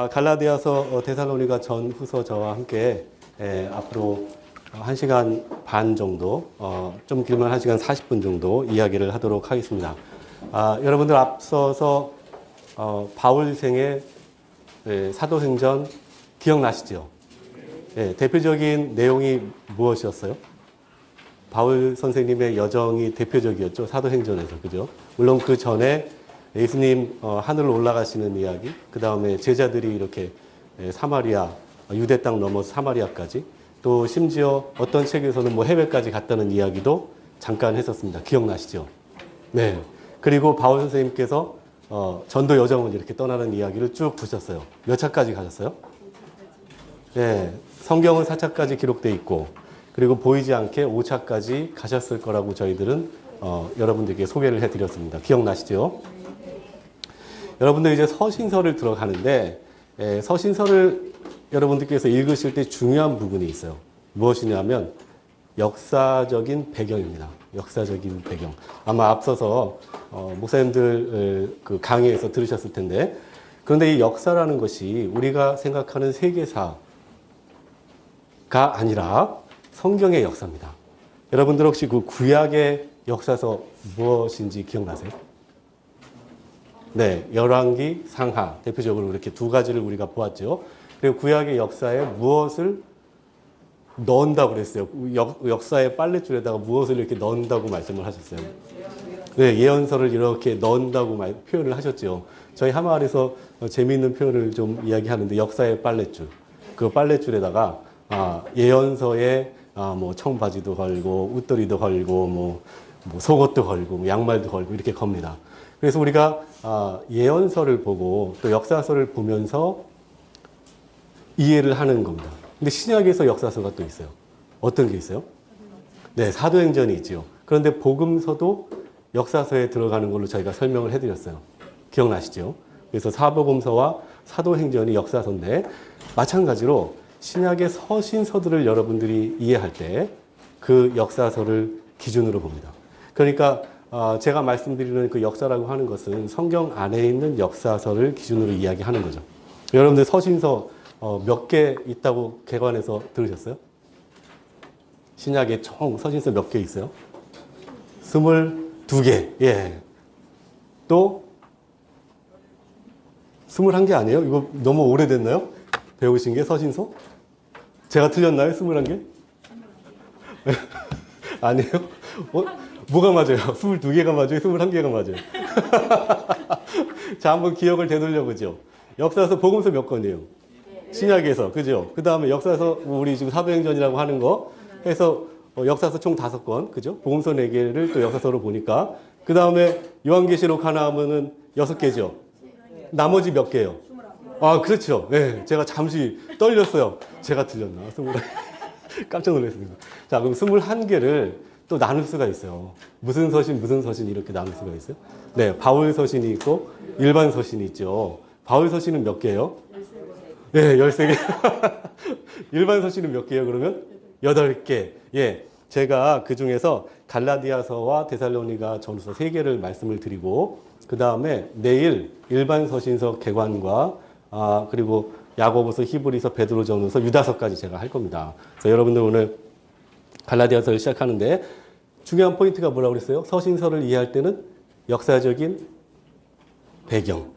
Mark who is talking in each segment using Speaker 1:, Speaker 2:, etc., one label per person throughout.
Speaker 1: 갈라디아서 데살로니가 전후서 저와 함께 앞으로 1시간 반 정도, 좀 길면 1시간 40분 정도 이야기를 하도록 하겠습니다. 여러분들 앞서서 바울생의 사도행전 기억나시죠? 대표적인 내용이 무엇이었어요? 바울 선생님의 여정이 대표적이었죠. 사도행전에서. 그죠? 물론 그 전에 예수님 하늘로 올라가시는 이야기, 그 다음에 제자들이 이렇게 사마리아, 유대 땅 넘어서 사마리아까지, 또 심지어 어떤 책에서는 뭐 해외까지 갔다는 이야기도 잠깐 했었습니다. 기억나시죠? 네. 그리고 바울 선생님께서 전도 여정을 이렇게 떠나는 이야기를 쭉 보셨어요. 몇 차까지 가셨어요? 네. 성경은 4차까지 기록되어 있고, 그리고 보이지 않게 5차까지 가셨을 거라고 저희들은 여러분들께 소개를 해드렸습니다. 기억나시죠? 여러분들 이제 서신서를 들어가는데, 서신서를 여러분들께서 읽으실 때 중요한 부분이 있어요. 무엇이냐면 역사적인 배경입니다. 역사적인 배경. 아마 앞서서 목사님들 그 강의에서 들으셨을 텐데, 그런데 이 역사라는 것이 우리가 생각하는 세계사가 아니라 성경의 역사입니다. 여러분들 혹시 그 구약의 역사서 무엇인지 기억나세요? 네, 열왕기, 상하 대표적으로 이렇게 두 가지를 우리가 보았죠. 그리고 구약의 역사에 무엇을 넣는다고 그랬어요. 역사의 빨랫줄에다가 무엇을 이렇게 넣는다고 말씀을 하셨어요. 네, 예언서를 이렇게 넣는다고 표현을 하셨죠. 저희 하마을에서 재미있는 표현을 좀 이야기하는데, 역사의 빨랫줄. 그 빨랫줄에다가 예언서에 뭐 청바지도 걸고 웃도리도 걸고 뭐 속옷도 걸고 양말도 걸고 이렇게 겁니다. 그래서 우리가 예언서를 보고 또 역사서를 보면서 이해를 하는 겁니다. 근데 신약에서 역사서가 또 있어요. 어떤 게 있어요? 네, 사도행전이 있죠. 그런데 복음서도 역사서에 들어가는 걸로 저희가 설명을 해드렸어요. 기억나시죠? 그래서 사복음서와 사도행전이 역사서인데, 마찬가지로 신약의 서신서들을 여러분들이 이해할 때 그 역사서를 기준으로 봅니다. 그러니까 제가 말씀드리는 그 역사라고 하는 것은 성경 안에 있는 역사서를 기준으로 이야기하는 거죠. 여러분들 서신서 몇 개 있다고 개관에서 들으셨어요? 신약에 총 서신서 몇 개 있어요? 22개. 예. 또 21개 아니에요? 이거 너무 오래됐나요? 배우신 게 서신서? 제가 틀렸나요? 21개? 아니에요? 뭐가 맞아요? 22개가 맞아요? 21개가 맞아요? 자, 한번 기억을 되돌려 보죠. 역사서 복음서 몇 권이에요? 신약에서, 그죠? 그 다음에 역사서, 우리 지금 사도행전이라고 하는 거 해서 역사서 총 5권, 그죠? 복음서 4개를 또 역사서로 보니까, 그 다음에 요한계시록 하나 하면은 6개죠? 나머지 몇 개예요? 그렇죠. 네, 제가 잠시 떨렸어요. 제가 틀렸나? 깜짝 놀랐습니다. 자, 그럼 21개를 또 나눌 수가 있어요. 무슨 서신 이렇게 나눌 수가 있어요? 네, 바울 서신이 있고 일반 서신이 있죠. 바울 서신은 몇 개예요? 네, 13개. 일반 서신은 몇 개예요, 그러면? 8개. 예. 제가 그 중에서 갈라디아서와 데살로니가 전후서 3개를 말씀을 드리고, 그 다음에 내일 일반 서신서 개관과 그리고 야고보서, 히브리서, 베드로전서, 유다서까지 제가 할 겁니다. 그래서 여러분들 오늘 갈라디아서를 시작하는데 중요한 포인트가 뭐라고 그랬어요? 서신서를 이해할 때는 역사적인 배경.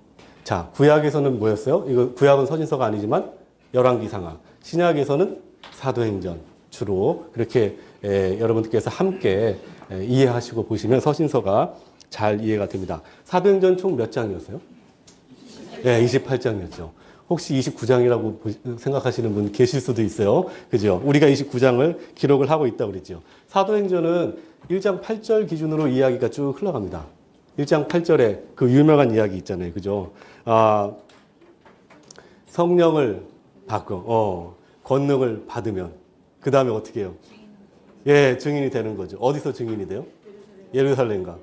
Speaker 1: 자, 구약에서는 뭐였어요? 이거 구약은 서신서가 아니지만 열왕기, 상하. 신약에서는 사도행전 주로 그렇게 여러분들께서 함께 이해하시고 보시면 서신서가 잘 이해가 됩니다. 사도행전 총 몇 장이었어요? 네, 28장이었죠. 혹시 29장이라고 생각하시는 분 계실 수도 있어요. 그죠? 우리가 29장을 기록을 하고 있다고 그랬죠. 사도행전은 1장 8절 기준으로 이야기가 쭉 흘러갑니다. 1장 8절에 그 유명한 이야기 있잖아요. 그죠? 성령을 받고, 권능을 받으면, 그 다음에 어떻게 해요? 예, 증인이 되는 거죠. 어디서 증인이 돼요? 예루살렘과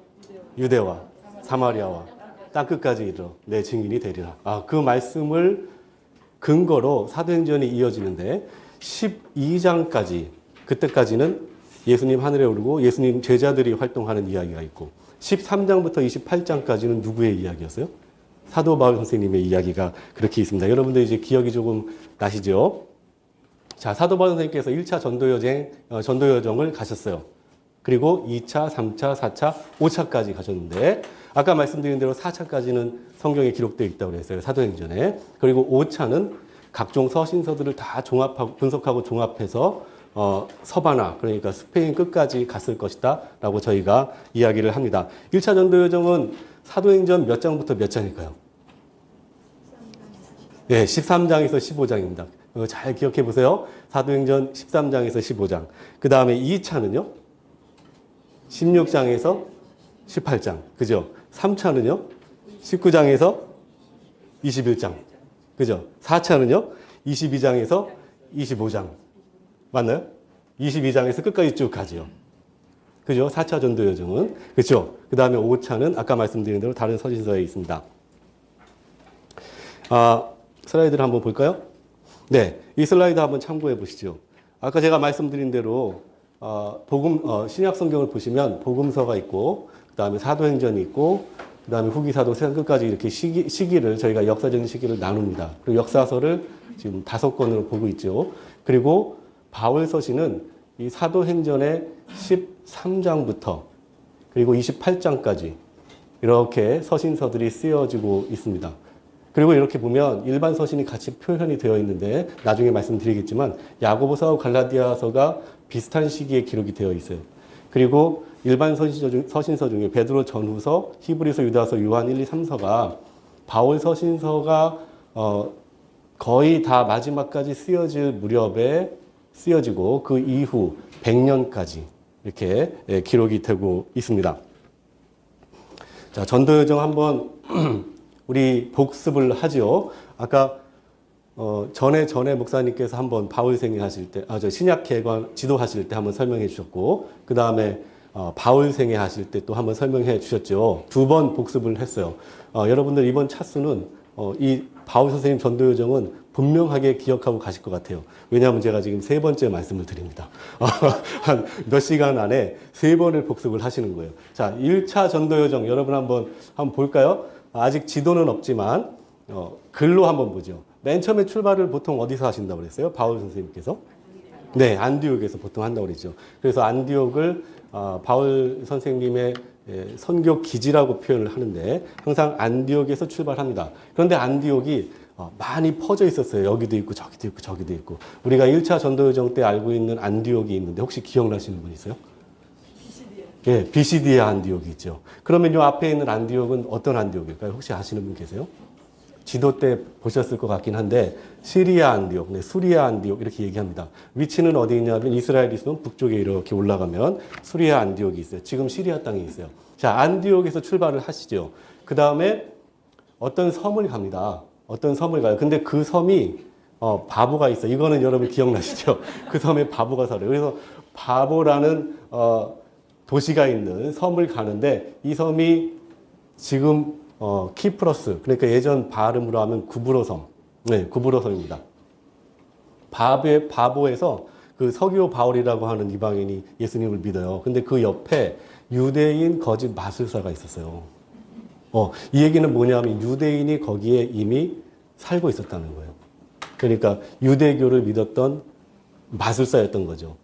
Speaker 1: 유대와 사마리아와 땅끝까지 이르러 내 증인이 되리라. 그 말씀을 근거로 사도행전이 이어지는데 12장까지, 그때까지는 예수님 하늘에 오르고 예수님 제자들이 활동하는 이야기가 있고, 13장부터 28장까지는 누구의 이야기였어요? 사도 바울 선생님의 이야기가 그렇게 있습니다. 여러분들 이제 기억이 조금 나시죠? 자, 사도 바울 선생님께서 1차 전도여정을 가셨어요. 그리고 2차, 3차, 4차, 5차까지 가셨는데 아까 말씀드린 대로 4차까지는 성경에 기록되어 있다고 했어요. 사도행전에. 그리고 5차는 각종 서신서들을 다 종합하고 분석하고 종합해서 서바나 그러니까 스페인 끝까지 갔을 것이다 라고 저희가 이야기를 합니다. 1차 전도여정은 사도행전 몇 장부터 몇 장일까요? 네, 13장에서 15장입니다. 잘 기억해 보세요. 사도행전 13장에서 15장. 그 다음에 2차는요? 16장에서 18장. 그죠? 3차는요? 19장에서 21장. 그죠? 4차는요? 22장에서 25장. 맞나요? 22장에서 끝까지 쭉 가죠. 그죠? 4차 전도여정은. 그죠? 그 다음에 5차는 아까 말씀드린 대로 다른 서신서에 있습니다. 슬라이드를 한번 볼까요? 네, 이 슬라이드 한번 참고해 보시죠. 아까 제가 말씀드린 대로 신약 성경을 보시면 복음서가 있고 그 다음에 사도행전이 있고 그 다음에 후기사도 끝까지 이렇게 시기를 저희가 역사적인 시기를 나눕니다. 그리고 역사서를 지금 5권으로 보고 있죠. 그리고 바울 서신은 이 사도행전의 13장부터 그리고 28장까지 이렇게 서신서들이 쓰여지고 있습니다. 그리고 이렇게 보면 일반 서신이 같이 표현이 되어 있는데 나중에 말씀드리겠지만 야고보서와 갈라디아서가 비슷한 시기에 기록이 되어 있어요. 그리고 일반 서신서 중에 베드로 전후서, 히브리서, 유다서, 요한 1, 2, 3서가 바울 서신서가 거의 다 마지막까지 쓰여질 무렵에 쓰여지고 그 이후 100년까지 이렇게 기록이 되고 있습니다. 자, 전도여정 한번 우리 복습을 하죠. 아까 전에 목사님께서 한번 바울 생애하실 때, 신약 개관 지도하실 때 한번 설명해 주셨고, 그 다음에 바울 생애하실 때 또 한번 설명해 주셨죠. 2번 복습을 했어요. 여러분들 이번 차수는 이 바울 선생님 전도여정은 분명하게 기억하고 가실 것 같아요. 왜냐하면 제가 지금 3번째 말씀을 드립니다. 한 몇 시간 안에 3번을 복습을 하시는 거예요. 자, 1차 전도여정 여러분 한번 볼까요? 아직 지도는 없지만 글로 한번 보죠. 맨 처음에 출발을 보통 어디서 하신다고 그랬어요? 바울 선생님께서? 네, 안디옥에서 보통 한다고 그랬죠. 그래서 안디옥을 바울 선생님의 선교 기지라고 표현을 하는데 항상 안디옥에서 출발합니다. 그런데 안디옥이 많이 퍼져 있었어요. 여기도 있고 저기도 있고 저기도 있고. 우리가 1차 전도여정 때 알고 있는 안디옥이 있는데 혹시 기억나시는 분 있어요? 예, 비시디아 안디옥이 있죠. 그러면 요 앞에 있는 안디옥은 어떤 안디옥일까요? 혹시 아시는 분 계세요? 지도 때 보셨을 것 같긴 한데 시리아 안디옥, 수리아 안디옥 이렇게 얘기합니다. 위치는 어디 있냐면 이스라엘이 있으면 북쪽에 이렇게 올라가면 수리아 안디옥이 있어요. 지금 시리아 땅에 있어요. 자, 안디옥에서 출발을 하시죠. 그 다음에 어떤 섬을 갑니다. 어떤 섬을 가요. 근데 그 섬이 바보가 있어요. 이거는 여러분 기억나시죠? 그 섬에 바보가 살아요. 그래서 바보라는 도시가 있는 섬을 가는데 이 섬이 지금 키프러스, 그러니까 예전 발음으로 하면 구브로섬. 네, 구브로섬입니다. 바보에서 그 서기오 바울이라고 하는 이방인이 예수님을 믿어요. 근데 그 옆에 유대인 거짓 마술사가 있었어요. 이 얘기는 뭐냐면 유대인이 거기에 이미 살고 있었다는 거예요. 그러니까 유대교를 믿었던 마술사였던 거죠.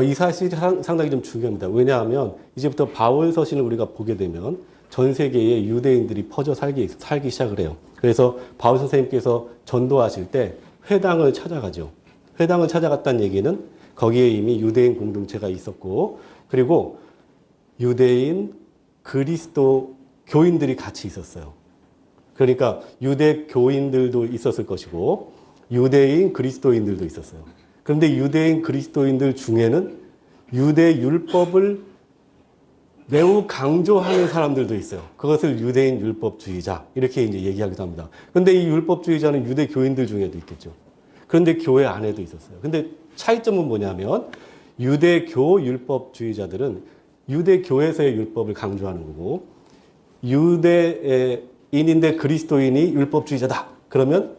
Speaker 1: 이 사실이 상당히 좀 중요합니다. 왜냐하면 이제부터 바울 서신을 우리가 보게 되면 전 세계에 유대인들이 퍼져 살기 시작을 해요. 그래서 바울 선생님께서 전도하실 때 회당을 찾아가죠. 회당을 찾아갔다는 얘기는 거기에 이미 유대인 공동체가 있었고 그리고 유대인 그리스도 교인들이 같이 있었어요. 그러니까 유대 교인들도 있었을 것이고 유대인 그리스도인들도 있었어요. 그런데 유대인 그리스도인들 중에는 유대 율법을 매우 강조하는 사람들도 있어요. 그것을 유대인 율법주의자 이렇게 이제 얘기하기도 합니다. 그런데 이 율법주의자는 유대 교인들 중에도 있겠죠. 그런데 교회 안에도 있었어요. 근데 차이점은 뭐냐면 유대교 율법주의자들은 유대교에서의 율법을 강조하는 거고 유대인인데 그리스도인이 율법주의자다. 그러면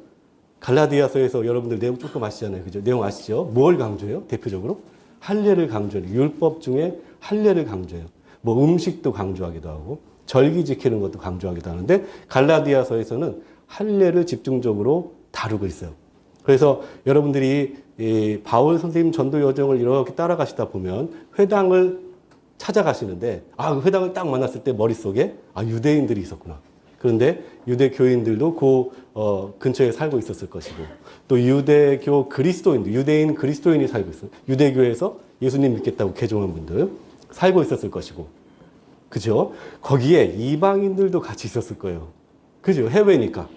Speaker 1: 갈라디아서에서 여러분들 내용 조금 아시잖아요. 그죠? 내용 아시죠? 뭘 강조해요? 대표적으로? 할례를 강조해요. 율법 중에 할례를 강조해요. 뭐 음식도 강조하기도 하고 절기 지키는 것도 강조하기도 하는데 갈라디아서에서는 할례를 집중적으로 다루고 있어요. 그래서 여러분들이 이 바울 선생님 전도 여정을 이렇게 따라가시다 보면 회당을 찾아가시는데 그 회당을 딱 만났을 때 머릿속에 유대인들이 있었구나. 그런데 유대 교인들도 그 근처에 살고 있었을 것이고 또 유대교 그리스도인들, 유대인 그리스도인이 살고 있어요. 유대교에서 예수님 믿겠다고 개종한 분들 살고 있었을 것이고 그죠? 거기에 이방인들도 같이 있었을 거예요. 그죠? 해외니까.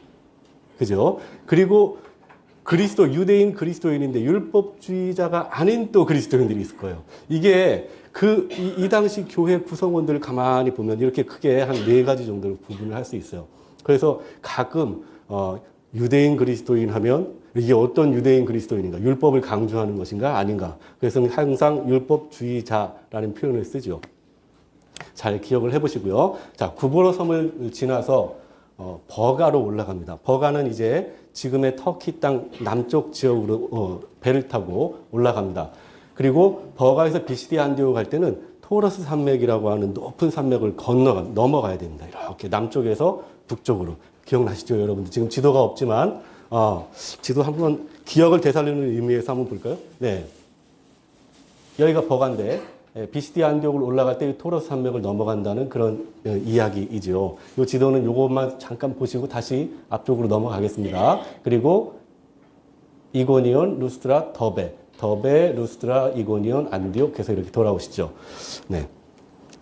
Speaker 1: 그죠? 그리고 유대인 그리스도인인데 율법주의자가 아닌 또 그리스도인들이 있을 거예요. 이게 이 당시 교회 구성원들을 가만히 보면 이렇게 크게 한 4가지 정도로 구분을 할 수 있어요. 그래서 가끔, 유대인 그리스도인 하면 이게 어떤 유대인 그리스도인인가? 율법을 강조하는 것인가? 아닌가? 그래서 항상 율법주의자라는 표현을 쓰죠. 잘 기억을 해보시고요. 자, 구보로 섬을 지나서 버가로 올라갑니다. 버가는 이제 지금의 터키 땅 남쪽 지역으로 배를 타고 올라갑니다. 그리고 버가에서 비시디 안디오 갈 때는 토러스 산맥이라고 하는 높은 산맥을 넘어가야 됩니다. 이렇게 남쪽에서 북쪽으로. 기억나시죠, 여러분들? 지금 지도가 없지만 지도 한번 기억을 되살리는 의미에서 한번 볼까요? 네, 여기가 버가인데 비시디 안디옥을 올라갈 때 토러스 산맥을 넘어간다는 그런 이야기이죠. 이 지도는 이것만 잠깐 보시고 다시 앞쪽으로 넘어가겠습니다. 그리고 이고니온, 루스트라, 더베, 루스트라, 이고니온, 안디옥 해서 이렇게 돌아오시죠. 네,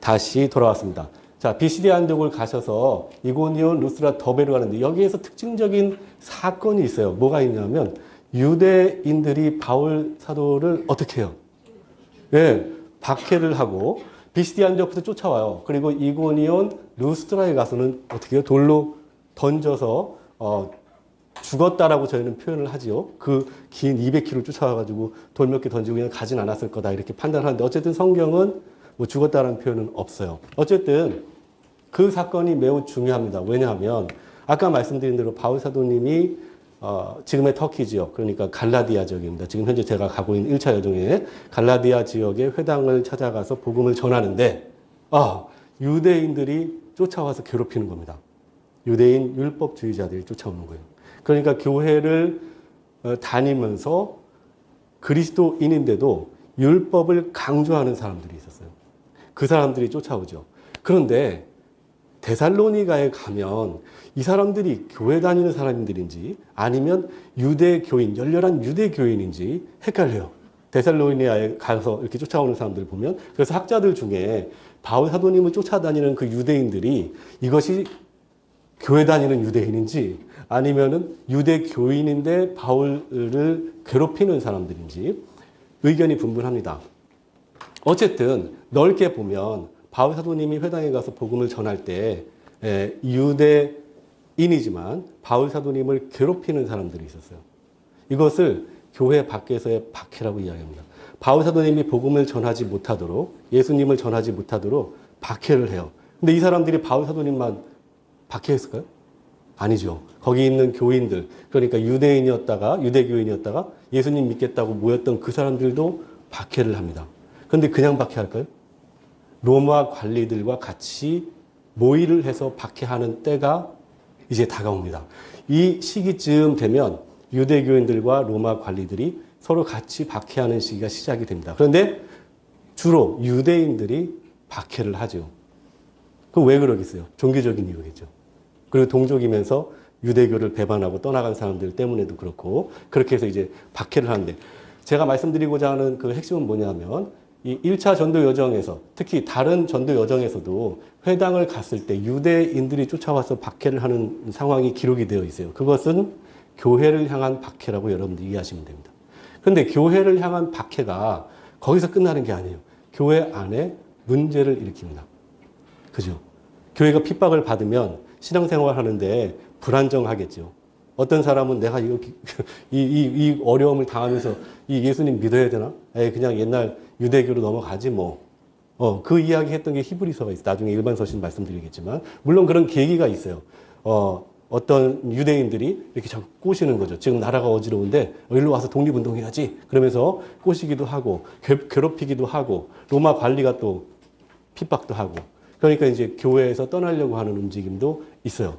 Speaker 1: 다시 돌아왔습니다. 자, 비시디 안디옥을 가셔서 이고니온, 루스트라, 더베로 가는데 여기에서 특징적인 사건이 있어요. 뭐가 있냐면 유대인들이 바울 사도를 어떻게 해요? 네, 박해를 하고 비시디 안디옥부터 쫓아와요. 그리고 이고니온, 루스트라에 가서는 어떻게 해요? 돌로 던져서 죽었다라고 저희는 표현을 하지요. 그 긴 200km 쫓아와가지고 돌 몇 개 던지고 그냥 가진 않았을 거다 이렇게 판단하는데 어쨌든 성경은 뭐 죽었다라는 표현은 없어요. 어쨌든 그 사건이 매우 중요합니다. 왜냐하면 아까 말씀드린 대로 바울 사도님이 지금의 터키 지역, 그러니까 갈라디아 지역입니다. 지금 현재 제가 가고 있는 1차 여정에 갈라디아 지역의 회당을 찾아가서 복음을 전하는데 유대인들이 쫓아와서 괴롭히는 겁니다. 유대인 율법주의자들이 쫓아오는 거예요. 그러니까 교회를 다니면서 그리스도인인데도 율법을 강조하는 사람들이 있었어요. 그 사람들이 쫓아오죠. 그런데 데살로니가에 가면 이 사람들이 교회 다니는 사람들인지 아니면 유대교인, 열렬한 유대교인인지 헷갈려요. 데살로니가에 가서 이렇게 쫓아오는 사람들을 보면. 그래서 학자들 중에 바울 사도님을 쫓아다니는 그 유대인들이 이것이 교회 다니는 유대인인지 아니면은 유대교인인데 바울을 괴롭히는 사람들인지 의견이 분분합니다. 어쨌든 넓게 보면 바울 사도님이 회당에 가서 복음을 전할 때 유대인이지만 바울 사도님을 괴롭히는 사람들이 있었어요. 이것을 교회 밖에서의 박해라고 이야기합니다. 바울 사도님이 복음을 전하지 못하도록, 예수님을 전하지 못하도록 박해를 해요. 근데 이 사람들이 바울 사도님만 박해했을까요? 아니죠. 거기 있는 교인들, 그러니까 유대교인이었다가 예수님 믿겠다고 모였던 그 사람들도 박해를 합니다. 그런데 그냥 박해할까요? 로마 관리들과 같이 모의를 해서 박해하는 때가 이제 다가옵니다. 이 시기쯤 되면 유대교인들과 로마 관리들이 서로 같이 박해하는 시기가 시작이 됩니다. 그런데 주로 유대인들이 박해를 하죠. 그럼 왜 그러겠어요? 종교적인 이유겠죠. 그리고 동족이면서 유대교를 배반하고 떠나간 사람들 때문에도 그렇고 그렇게 해서 이제 박해를 하는데 제가 말씀드리고자 하는 그 핵심은 뭐냐면 이 1차 전도 여정에서 특히 다른 전도 여정에서도 회당을 갔을 때 유대인들이 쫓아와서 박해를 하는 상황이 기록이 되어 있어요. 그것은 교회를 향한 박해라고 여러분들이 이해하시면 됩니다. 그런데 교회를 향한 박해가 거기서 끝나는 게 아니에요. 교회 안에 문제를 일으킵니다. 그죠? 교회가 핍박을 받으면 신앙생활 하는데 불안정하겠죠. 어떤 사람은 내가 이 어려움을 당하면서 이 예수님 믿어야 되나? 그냥 옛날 유대교로 넘어가지 뭐. 그 이야기 했던 게 히브리서가 있어요. 나중에 일반 서신 말씀드리겠지만. 물론 그런 계기가 있어요. 어떤 유대인들이 이렇게 자꾸 꼬시는 거죠. 지금 나라가 어지러운데 일로 와서 독립운동해야지. 그러면서 꼬시기도 하고 괴롭히기도 하고 로마 관리가 또 핍박도 하고 그러니까 이제 교회에서 떠나려고 하는 움직임도 있어요.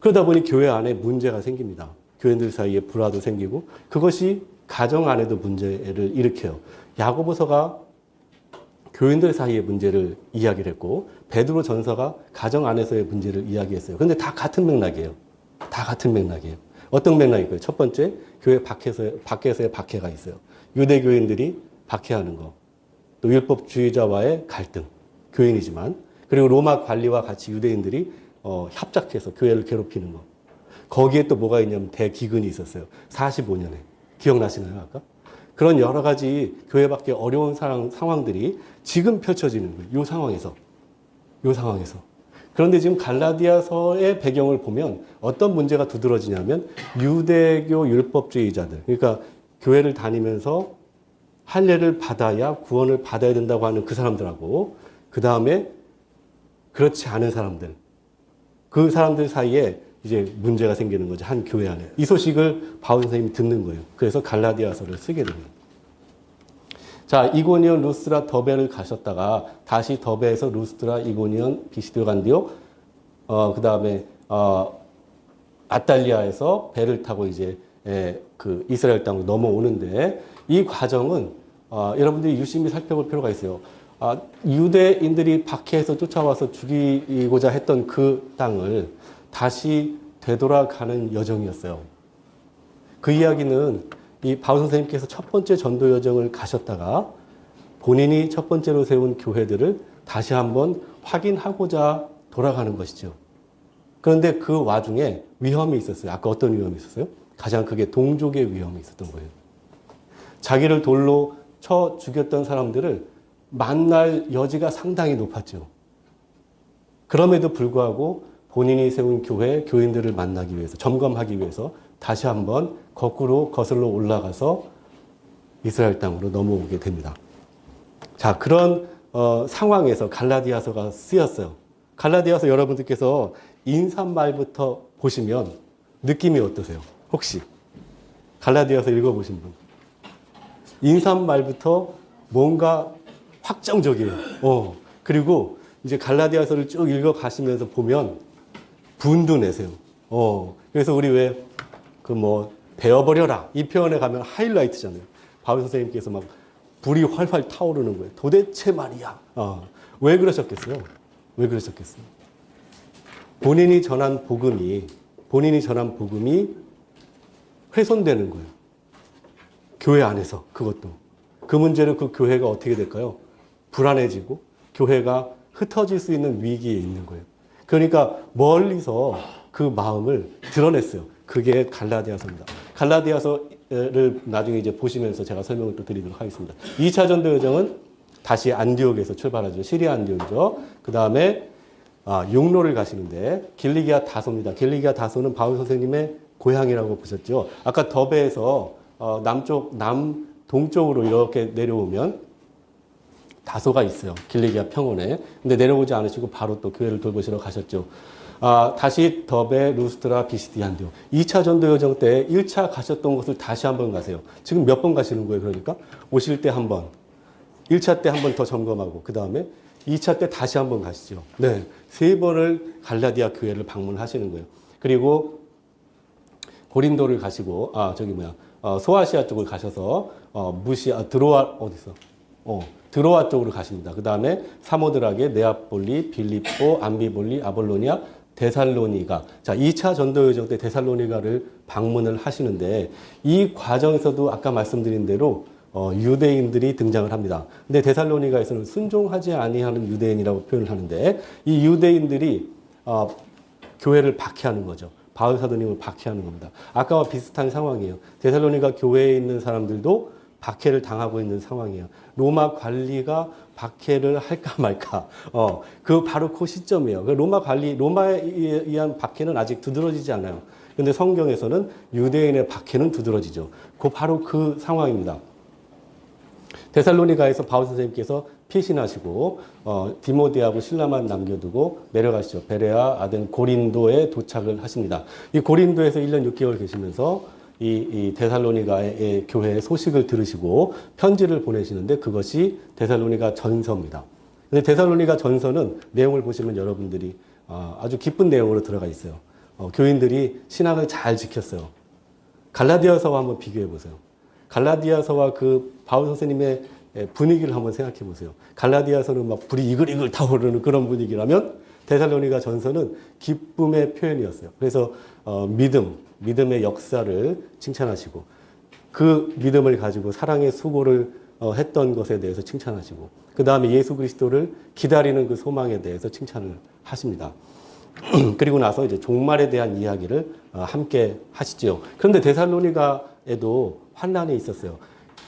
Speaker 1: 그러다 보니 교회 안에 문제가 생깁니다. 교인들 사이에 불화도 생기고 그것이 가정 안에도 문제를 일으켜요. 야고보서가 교인들 사이의 문제를 이야기를 했고 베드로 전서가 가정 안에서의 문제를 이야기했어요. 그런데 다 같은 맥락이에요. 다 같은 맥락이에요. 어떤 맥락일까요? 첫 번째, 교회 밖에서의 박해가 있어요. 유대 교인들이 박해하는 거. 또 율법주의자와의 갈등. 교인이지만. 그리고 로마 관리와 같이 유대인들이 협작해서 교회를 괴롭히는 거. 거기에 또 뭐가 있냐면 대기근이 있었어요. 45년에. 기억나시나요, 아까? 그런 여러 가지 교회 밖에 어려운 상황들이 지금 펼쳐지는 거예요. 이 상황에서. 이 상황에서. 그런데 지금 갈라디아서의 배경을 보면 어떤 문제가 두드러지냐면 유대교 율법주의자들. 그러니까 교회를 다니면서 할례를 받아야 구원을 받아야 된다고 하는 그 사람들하고 그 다음에 그렇지 않은 사람들. 그 사람들 사이에 이제 문제가 생기는 거죠. 한 교회 안에. 이 소식을 바울 선생님이 듣는 거예요. 그래서 갈라디아서를 쓰게 됩니다. 자, 이고니온, 루스드라, 더베를 가셨다가 다시 더베에서 루스드라, 이고니온, 비시디오 간디오, 그 다음에 아탈리아에서 배를 타고 이제 그 이스라엘 땅으로 넘어오는데 이 과정은 여러분들이 유심히 살펴볼 필요가 있어요. 유대인들이 박해해서 쫓아와서 죽이고자 했던 그 땅을 다시 되돌아가는 여정이었어요. 그 이야기는 이 바울 선생님께서 첫 번째 전도 여정을 가셨다가 본인이 첫 번째로 세운 교회들을 다시 한번 확인하고자 돌아가는 것이죠. 그런데 그 와중에 위험이 있었어요. 아까 어떤 위험이 있었어요? 가장 크게 동족의 위험이 있었던 거예요. 자기를 돌로 쳐 죽였던 사람들을 만날 여지가 상당히 높았죠. 그럼에도 불구하고 본인이 세운 교회, 교인들을 만나기 위해서, 점검하기 위해서 다시 한번 거꾸로 거슬러 올라가서 이스라엘 땅으로 넘어오게 됩니다. 자, 그런 상황에서 갈라디아서가 쓰였어요. 갈라디아서 여러분들께서 인사말부터 보시면 느낌이 어떠세요? 혹시 갈라디아서 읽어보신 분? 인사말부터 뭔가 확정적이에요. 그리고 이제 갈라디아서를 쭉 읽어가시면서 보면 분도 내세요. 그래서 우리 왜 베어버려라 이 표현에 가면 하이라이트잖아요. 바울 선생님께서 막 불이 활활 타오르는 거예요. 도대체 말이야. 왜 그러셨겠어요? 왜 그러셨겠어요? 본인이 전한 복음이 훼손되는 거예요. 교회 안에서 그것도. 그 문제로 그 교회가 어떻게 될까요? 불안해지고 교회가 흩어질 수 있는 위기에 있는 거예요. 그러니까 멀리서 그 마음을 드러냈어요. 그게 갈라디아서입니다. 갈라디아서를 나중에 이제 보시면서 제가 설명을 또 드리도록 하겠습니다. 2차 전도 여정은 다시 안디옥에서 출발하죠. 시리아 안디옥이죠. 그 다음에 육로를 가시는데 길리기아 다소입니다. 길리기아 다소는 바울 선생님의 고향이라고 보셨죠. 아까 더베에서 동쪽으로 이렇게 내려오면 다소가 있어요. 길리기아 평원에. 근데 내려오지 않으시고 바로 또 교회를 돌보시러 가셨죠. 다시 더베, 루스트라, 비시디안디오. 2차 전도 여정 때 1차 가셨던 곳을 다시 한번 가세요. 지금 몇 번 가시는 거예요, 그러니까? 오실 때 한 번. 1차 때 한 번 더 점검하고, 그 다음에 2차 때 다시 한 번 가시죠. 네. 3번을 갈라디아 교회를 방문하시는 거예요. 그리고 고린도를 가시고, 소아시아 쪽을 가셔서, 드로아 쪽으로 가십니다. 그 다음에 사모드라게, 네아폴리, 빌립보, 암비볼리, 아볼로니아, 데살로니가. 자, 2차 전도 여정 때 데살로니가를 방문을 하시는데 이 과정에서도 아까 말씀드린 대로 유대인들이 등장을 합니다. 근데 데살로니가에서는 순종하지 아니하는 유대인이라고 표현을 하는데 이 유대인들이 교회를 박해하는 거죠. 바울 사도님을 박해하는 겁니다. 아까와 비슷한 상황이에요. 데살로니가 교회에 있는 사람들도 박해를 당하고 있는 상황이에요. 로마 관리가 박해를 할까 말까. 바로 그 시점이에요. 로마에 의한 박해는 아직 두드러지지 않아요. 근데 성경에서는 유대인의 박해는 두드러지죠. 바로 그 상황입니다. 데살로니가에서 바울 선생님께서 피신하시고 디모데하고 실라만 남겨두고 내려가시죠. 베레아, 아덴, 고린도에 도착을 하십니다. 이 고린도에서 1년 6개월 계시면서 이 데살로니가의 교회의 소식을 들으시고 편지를 보내시는데 그것이 데살로니가 전서입니다. 근데 데살로니가 전서는 내용을 보시면 여러분들이 아주 기쁜 내용으로 들어가 있어요. 교인들이 신앙을 잘 지켰어요. 갈라디아서와 한번 비교해 보세요. 갈라디아서와 그 바울 선생님의 분위기를 한번 생각해 보세요. 갈라디아서는 막 불이 이글이글 타오르는 그런 분위기라면 데살로니가 전서는 기쁨의 표현이었어요. 그래서 믿음의 역사를 칭찬하시고 그 믿음을 가지고 사랑의 수고를 했던 것에 대해서 칭찬하시고 그 다음에 예수 그리스도를 기다리는 그 소망에 대해서 칭찬을 하십니다. 그리고 나서 이제 종말에 대한 이야기를 함께 하시죠. 그런데 데살로니가에도 환난이 있었어요.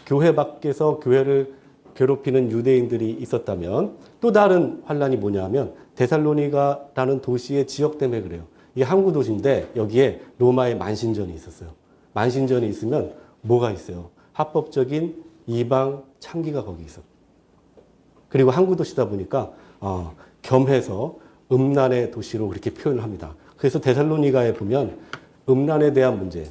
Speaker 1: 교회 밖에서 교회를 괴롭히는 유대인들이 있었다면 또 다른 환난이 뭐냐면 데살로니가라는 도시의 지역 때문에 그래요. 이게 항구 도시인데 여기에 로마의 만신전이 있었어요. 만신전이 있으면 뭐가 있어요? 합법적인 이방 창기가 거기 있어. 그리고 항구 도시다 보니까 겸해서 음란의 도시로 그렇게 표현을 합니다. 그래서 데살로니가에 보면 음란에 대한 문제,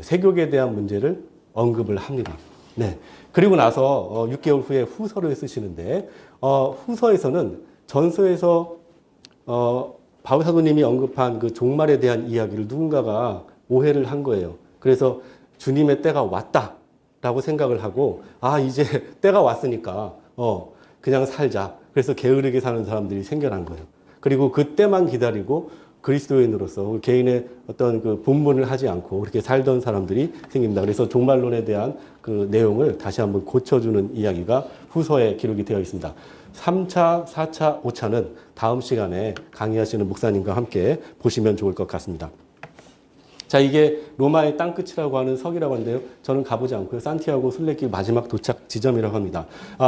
Speaker 1: 세교계에 대한 문제를 언급을 합니다. 네. 그리고 나서 6개월 후에 후서를 쓰시는데 후서에서는 전서에서 바울 사도님이 언급한 그 종말에 대한 이야기를 누군가가 오해를 한 거예요. 그래서 주님의 때가 왔다라고 생각을 하고 이제 때가 왔으니까 그냥 살자. 그래서 게으르게 사는 사람들이 생겨난 거예요. 그리고 그때만 기다리고 그리스도인으로서 개인의 어떤 그 분분을 하지 않고 그렇게 살던 사람들이 생깁니다. 그래서 종말론에 대한 그 내용을 다시 한번 고쳐주는 이야기가 후서에 기록이 되어 있습니다. 3차, 4차, 5차는 다음 시간에 강의하시는 목사님과 함께 보시면 좋을 것 같습니다. 자, 이게 로마의 땅끝이라고 하는 석이라고 하는데요. 저는 가보지 않고요. 산티아고 순례길 마지막 도착 지점이라고 합니다.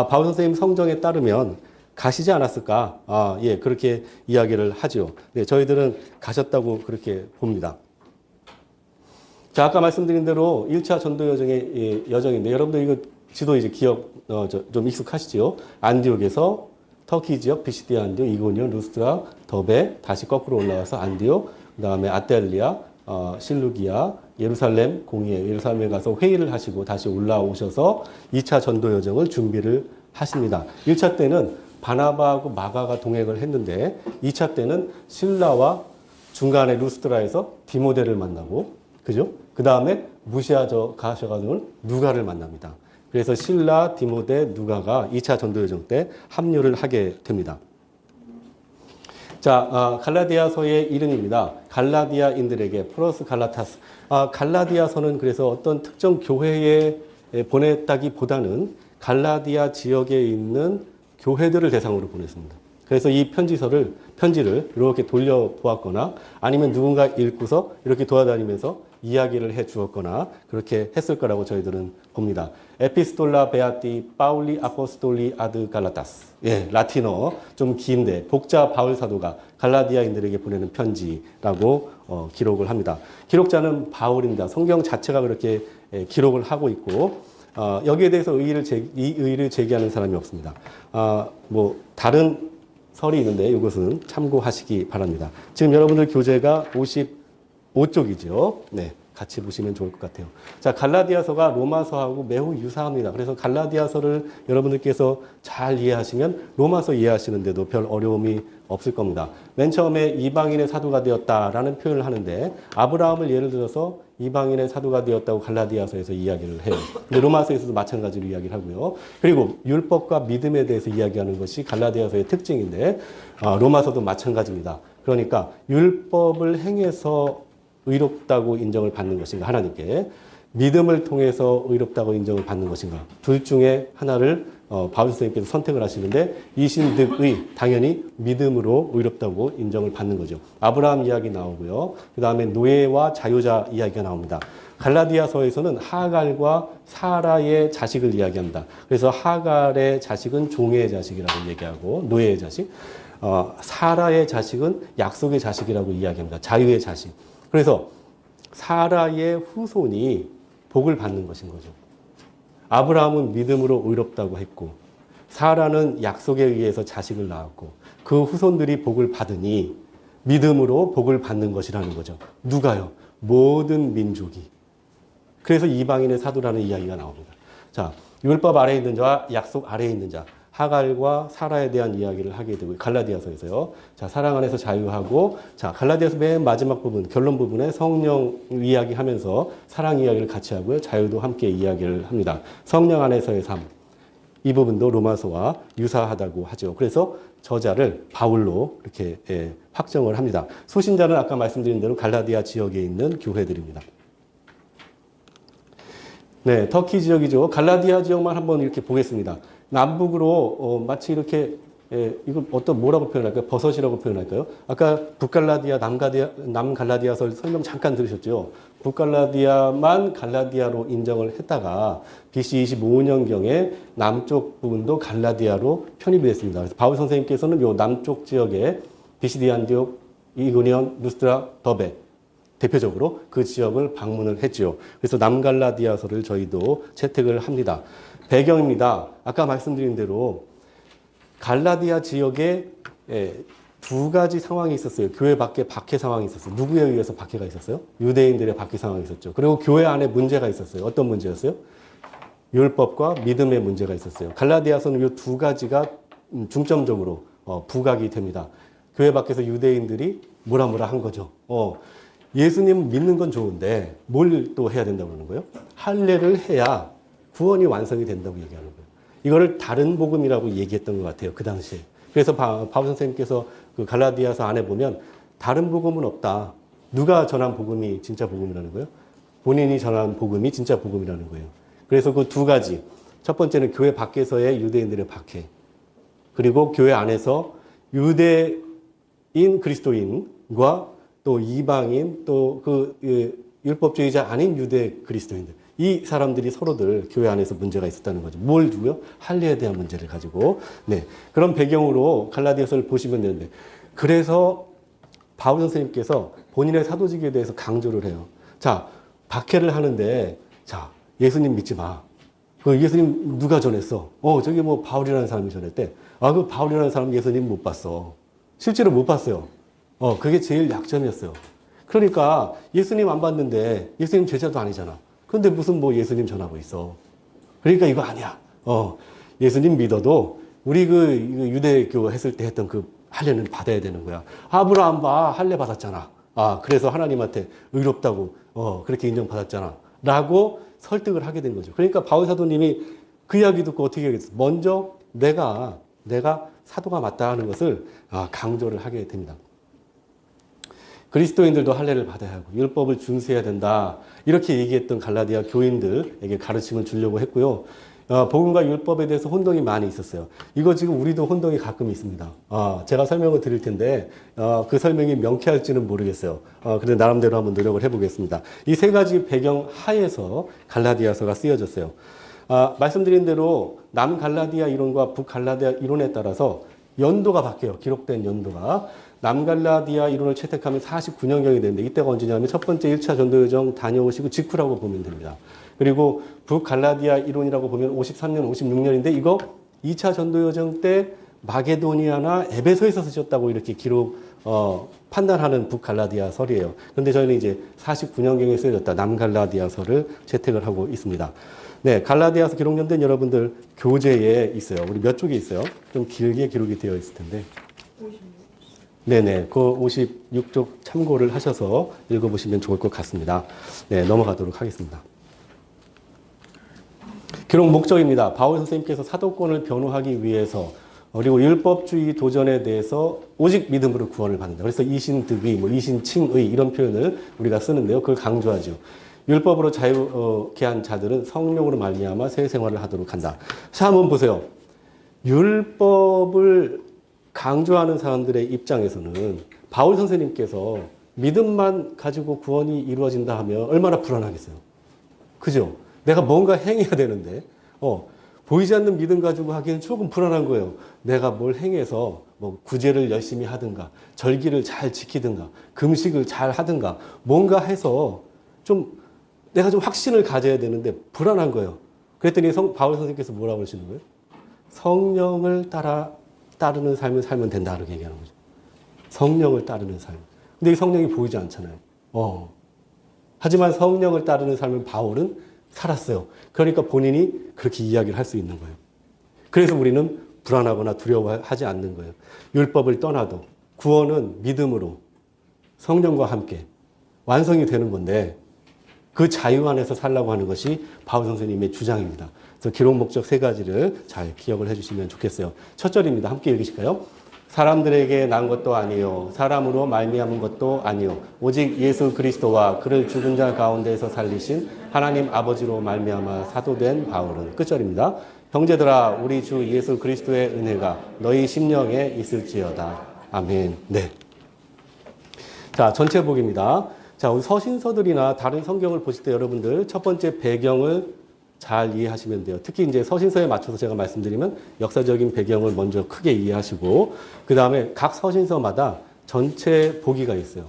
Speaker 1: 바울 선생님 성정에 따르면 가시지 않았을까? 예, 그렇게 이야기를 하죠. 네, 저희들은 가셨다고 그렇게 봅니다. 자, 아까 말씀드린 대로 1차 전도 여정의 여정인데, 여러분들 이거 지도 이제 기억, 좀 익숙하시죠? 안디옥에서 터키 지역, 비시디아 안디옥, 이고니온, 루스트라, 더베, 다시 거꾸로 올라와서 안디옥, 그 다음에 아텔리아, 실루기아, 예루살렘, 공의회, 예루살렘에 가서 회의를 하시고 다시 올라오셔서 2차 전도 여정을 준비를 하십니다. 1차 때는 바나바하고 마가가 동행을 했는데 2차 때는 실라와 중간에 루스트라에서 디모데를 만나고 그죠? 그 다음에 무시하셔 가셔가지고 누가를 만납니다. 그래서 실라, 디모데, 누가가 2차 전도여정 때 합류를 하게 됩니다. 자, 갈라디아서의 이름입니다. 갈라디아인들에게 플러스 갈라타스. 갈라디아서는 그래서 어떤 특정 교회에 보냈다기보다는 갈라디아 지역에 있는 교회들을 대상으로 보냈습니다. 그래서 이 편지를 이렇게 돌려보았거나 아니면 누군가 읽고서 이렇게 돌아다니면서 이야기를 해 주었거나 그렇게 했을 거라고 저희들은 봅니다. 에피스톨라 베아티 파울리 아포스톨리 아드 갈라타스. 예, 라틴어 좀 긴데 복자 바울 사도가 갈라디아인들에게 보내는 편지라고 기록을 합니다. 기록자는 바울입니다. 성경 자체가 그렇게 기록을 하고 있고 여기에 대해서 의의를 제기하는 사람이 없습니다. 뭐 다른 설이 있는데 이것은 참고하시기 바랍니다. 지금 여러분들 교재가 55쪽이죠. 네, 같이 보시면 좋을 것 같아요. 자, 갈라디아서가 로마서하고 매우 유사합니다. 그래서 갈라디아서를 여러분들께서 잘 이해하시면 로마서 이해하시는데도 별 어려움이 없을 겁니다. 맨 처음에 이방인의 사도가 되었다라는 표현을 하는데 아브라함을 예를 들어서 이방인의 사도가 되었다고 갈라디아서에서 이야기를 해요. 근데 로마서에서도 마찬가지로 이야기를 하고요. 그리고 율법과 믿음에 대해서 이야기하는 것이 갈라디아서의 특징인데 로마서도 마찬가지입니다. 그러니까 율법을 행해서 의롭다고 인정을 받는 것인가 하나님께 믿음을 통해서 의롭다고 인정을 받는 것인가 둘 중에 하나를 바울 선생님께서 선택을 하시는데 이신득의 당연히 믿음으로 의롭다고 인정을 받는 거죠. 아브라함 이야기 나오고요. 그 다음에 노예와 자유자 이야기가 나옵니다. 갈라디아서에서는 하갈과 사라의 자식을 이야기합니다. 그래서 하갈의 자식은 종의 자식이라고 얘기하고 노예의 자식, 사라의 자식은 약속의 자식이라고 이야기합니다. 자유의 자식. 그래서 사라의 후손이 복을 받는 것인 거죠. 아브라함은 믿음으로 의롭다고 했고 사라는 약속에 의해서 자식을 낳았고 그 후손들이 복을 받으니 믿음으로 복을 받는 것이라는 거죠. 누가요? 모든 민족이. 그래서 이방인의 사도라는 이야기가 나옵니다. 자, 율법 아래에 있는 자와 약속 아래에 있는 자. 하갈과 사라에 대한 이야기를 하게 되고 갈라디아서에서요. 자, 사랑 안에서 자유하고 자, 갈라디아서 맨 마지막 부분 결론 부분에 성령 이야기하면서 사랑 이야기를 같이 하고요. 자유도 함께 이야기를 합니다. 성령 안에서의 삶. 이 부분도 로마서와 유사하다고 하죠. 그래서 저자를 바울로 이렇게 확정을 합니다. 소신자는 아까 말씀드린 대로 갈라디아 지역에 있는 교회들입니다. 네, 터키 지역이죠. 갈라디아 지역만 한번 이렇게 보겠습니다. 남북으로 마치 이렇게 이걸 뭐라고 표현할까요? 버섯이라고 표현할까요? 아까 북갈라디아, 남갈라디아서 설명 잠깐 들으셨죠? 북갈라디아만 갈라디아로 인정을 했다가 BC 25년경에 남쪽 부분도 갈라디아로 편입이 됐습니다. 그래서 바울 선생님께서는 요 남쪽 지역에 비시디 안디옥, 이고니온, 루스트라, 더베 대표적으로 그 지역을 방문을 했죠. 그래서 남갈라디아서를 저희도 채택을 합니다. 배경입니다. 아까 말씀드린 대로 갈라디아 지역에 두 가지 상황이 있었어요. 교회 밖에 박해 상황이 있었어요. 누구에 의해서 박해가 있었어요? 유대인들의 박해 상황이 있었죠. 그리고 교회 안에 문제가 있었어요. 어떤 문제였어요? 율법과 믿음의 문제가 있었어요. 갈라디아서는 이 두 가지가 중점적으로 부각이 됩니다. 교회 밖에서 유대인들이 뭐라 한 거죠. 예수님 믿는 건 좋은데 뭘 또 해야 된다고 그러는 거예요? 할례를 해야 구원이 완성이 된다고 얘기하는 거예요. 이거를 다른 복음이라고 얘기했던 것 같아요. 그 당시에. 그래서 바울 선생님께서 그 갈라디아서 안에 보면 다른 복음은 없다. 누가 전한 복음이 진짜 복음이라는 거예요? 본인이 전한 복음이 진짜 복음이라는 거예요. 그래서 그 두 가지. 첫 번째는 교회 밖에서의 유대인들의 박해. 그리고 교회 안에서 유대인 그리스도인과 또 이방인 또 율법주의자 아닌 유대 그리스도인들. 이 사람들이 서로들 교회 안에서 문제가 있었다는 거죠. 뭘 두고요? 할례에 대한 문제를 가지고. 네. 그런 배경으로 갈라디아서를 보시면 되는데. 그래서 바울 선생님께서 본인의 사도직에 대해서 강조를 해요. 자, 박해를 하는데, 자, 예수님 믿지 마. 그 예수님 누가 전했어? 저기 뭐 바울이라는 사람이 전했대. 그 바울이라는 사람 예수님 못 봤어. 실제로 못 봤어요. 그게 제일 약점이었어요. 그러니까 예수님 안 봤는데 예수님 제자도 아니잖아. 그런데 무슨 뭐 예수님 전하고 있어. 그러니까 이거 아니야. 예수님 믿어도 우리 그 유대교 했을 때 했던 그 할례는 받아야 되는 거야. 아브라함 봐. 할례 받았잖아. 그래서 하나님한테 의롭다고 그렇게 인정받았잖아. 라고 설득을 하게 된 거죠. 그러니까 바울 사도님이 그 이야기 듣고 어떻게 하겠어? 먼저 내가 사도가 맞다 하는 것을 강조를 하게 됩니다. 그리스도인들도 할례를 받아야 하고 율법을 준수해야 된다. 이렇게 얘기했던 갈라디아 교인들에게 가르침을 주려고 했고요. 복음과 율법에 대해서 혼동이 많이 있었어요. 이거 지금 우리도 혼동이 가끔 있습니다. 제가 설명을 드릴 텐데 그 설명이 명쾌할지는 모르겠어요. 그런데 나름대로 한번 노력을 해보겠습니다. 이 세 가지 배경 하에서 갈라디아서가 쓰여졌어요. 말씀드린 대로 남갈라디아 이론과 북갈라디아 이론에 따라서 연도가 바뀌어요. 기록된 연도가. 남갈라디아 이론을 채택하면 49년경이 되는데 이때가 언제냐면 첫 번째 1차 전도여정 다녀오시고 직후라고 보면 됩니다. 그리고 북갈라디아 이론이라고 보면 53년, 56년인데 이거 2차 전도여정 때 마게도니아나 에베소에서 쓰셨다고 이렇게 판단하는 북갈라디아설이에요. 그런데 저희는 이제 49년경에 쓰여졌다. 남갈라디아설을 채택을 하고 있습니다. 네, 갈라디아서 기록연대는 여러분들 교재에 있어요. 우리 몇 쪽에 있어요? 좀 길게 기록이 되어 있을 텐데. 56. 네네, 그 56쪽 참고를 하셔서 읽어보시면 좋을 것 같습니다. 네, 넘어가도록 하겠습니다. 기록 목적입니다. 바울 선생님께서 사도권을 변호하기 위해서 그리고 율법주의 도전에 대해서 오직 믿음으로 구원을 받는다. 그래서 이신득의, 이신칭의 이런 표현을 우리가 쓰는데요. 그걸 강조하죠. 율법으로 자유케 한 자들은 성령으로 말미암아 새 생활을 하도록 한다. 자, 한번 보세요. 율법을 강조하는 사람들의 입장에서는 바울 선생님께서 믿음만 가지고 구원이 이루어진다 하면 얼마나 불안하겠어요. 그죠? 내가 뭔가 행해야 되는데 보이지 않는 믿음 가지고 하기에는 조금 불안한 거예요. 내가 뭘 행해서 뭐 구제를 열심히 하든가 절기를 잘 지키든가 금식을 잘 하든가 뭔가 해서 내가 좀 확신을 가져야 되는데 불안한 거예요. 그랬더니 바울 선생님께서 뭐라고 하시는 거예요? 성령을 따르는 삶을 살면 된다. 이렇게 얘기하는 거죠. 성령을 따르는 삶. 근데 이 성령이 보이지 않잖아요. 하지만 성령을 따르는 삶을 바울은 살았어요. 그러니까 본인이 그렇게 이야기를 할 수 있는 거예요. 그래서 우리는 불안하거나 두려워하지 않는 거예요. 율법을 떠나도 구원은 믿음으로 성령과 함께 완성이 되는 건데 그 자유 안에서 살라고 하는 것이 바울 선생님의 주장입니다. 그래서 기록 목적 세 가지를 잘 기억을 해주시면 좋겠어요. 첫 절입니다. 함께 읽으실까요? 사람들에게 난 것도 아니요 사람으로 말미암은 것도 아니요 오직 예수 그리스도와 그를 죽은 자 가운데서 살리신 하나님 아버지로 말미암아 사도된 바울은 끝절입니다. 형제들아 우리 주 예수 그리스도의 은혜가 너희 심령에 있을지어다. 아멘. 네. 자, 전체 복입니다. 자, 우리 서신서들이나 다른 성경을 보실 때 여러분들 첫 번째 배경을 잘 이해하시면 돼요. 특히 이제 서신서에 맞춰서 제가 말씀드리면 역사적인 배경을 먼저 크게 이해하시고 그 다음에 각 서신서마다 전체 보기가 있어요.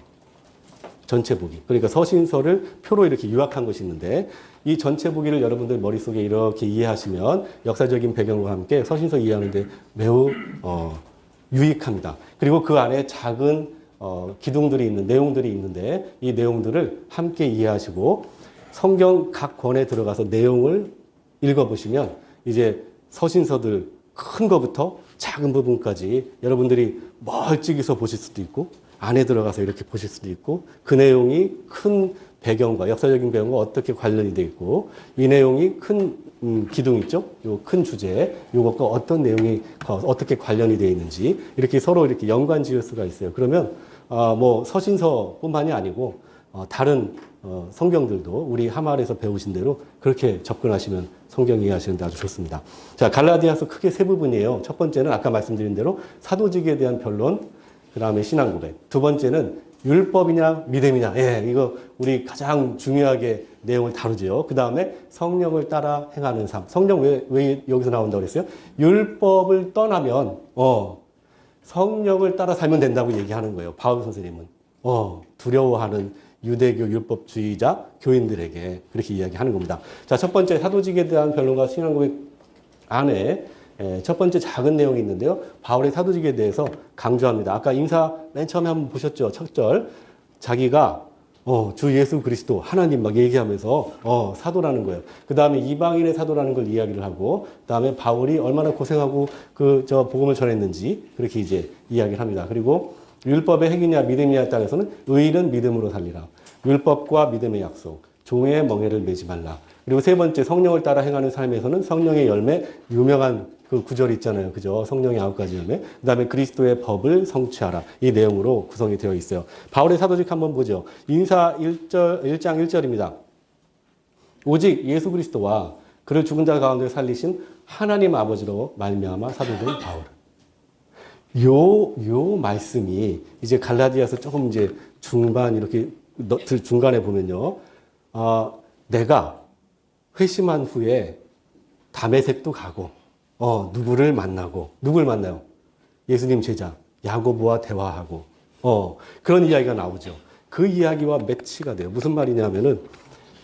Speaker 1: 전체 보기. 그러니까 서신서를 표로 이렇게 요약한 것이 있는데 이 전체 보기를 여러분들 머릿속에 이렇게 이해하시면 역사적인 배경과 함께 서신서 이해하는데 매우 유익합니다. 그리고 그 안에 작은 기둥들이 있는 내용들이 있는데 이 내용들을 함께 이해하시고 성경 각 권에 들어가서 내용을 읽어보시면 이제 서신서들 큰 거부터 작은 부분까지 여러분들이 멀찍이서 보실 수도 있고 안에 들어가서 이렇게 보실 수도 있고 그 내용이 큰 배경과 역사적인 배경과 어떻게 관련이 되어 있고 이 내용이 큰 기둥 있죠? 요 큰 주제 요것과 어떤 내용이 어떻게 관련이 되어 있는지 이렇게 서로 이렇게 연관 지을 수가 있어요. 그러면 뭐 서신서뿐만이 아니고 다른 성경들도 우리 하말에서 배우신 대로 그렇게 접근하시면 성경 이해하시는데 아주 좋습니다. 자, 갈라디아서 크게 세 부분이에요. 첫 번째는 아까 말씀드린 대로 사도직에 대한 변론, 그 다음에 신앙 고백. 두 번째는 율법이냐 믿음이냐. 예, 이거 우리 가장 중요하게 내용을 다루죠. 그 다음에 성령을 따라 행하는 삶. 성령 왜 여기서 나온다고 그랬어요? 율법을 떠나면 성령을 따라 살면 된다고 얘기하는 거예요. 바울 선생님은. 두려워하는 유대교 율법주의자 교인들에게 그렇게 이야기하는 겁니다. 자, 첫 번째 사도직에 대한 변론과 신앙 고백 안에 첫 번째 작은 내용이 있는데요. 바울의 사도직에 대해서 강조합니다. 아까 인사 맨 처음에 한번 보셨죠? 첫 절. 자기가 주 예수 그리스도 하나님 막 얘기하면서 사도라는 거예요. 그 다음에 이방인의 사도라는 걸 이야기를 하고 그 다음에 바울이 얼마나 고생하고 복음을 전했는지 그렇게 이제 이야기를 합니다. 그리고 율법의 행위냐 믿음이냐에 따라서는 의인은 믿음으로 살리라. 율법과 믿음의 약속, 종의 멍에를 매지 말라. 그리고 세 번째 성령을 따라 행하는 삶에서는 성령의 열매, 유명한 그 구절이 있잖아요. 그죠? 성령의 9가지 열매. 그 다음에 그리스도의 법을 성취하라. 이 내용으로 구성이 되어 있어요. 바울의 사도직 한번 보죠. 인사 1장 1절입니다. 오직 예수 그리스도와 그를 죽은 자 가운데 살리신 하나님 아버지로 말미암아 사도된 바울. 요 말씀이 이제 갈라디아서 조금 이제 중반 이렇게 중간에 보면요. 내가 회심한 후에 다메섹도 가고 누구를 만나고 누굴 만나요? 예수님 제자 야고보와 대화하고 그런 이야기가 나오죠. 그 이야기와 매치가 돼요. 무슨 말이냐면은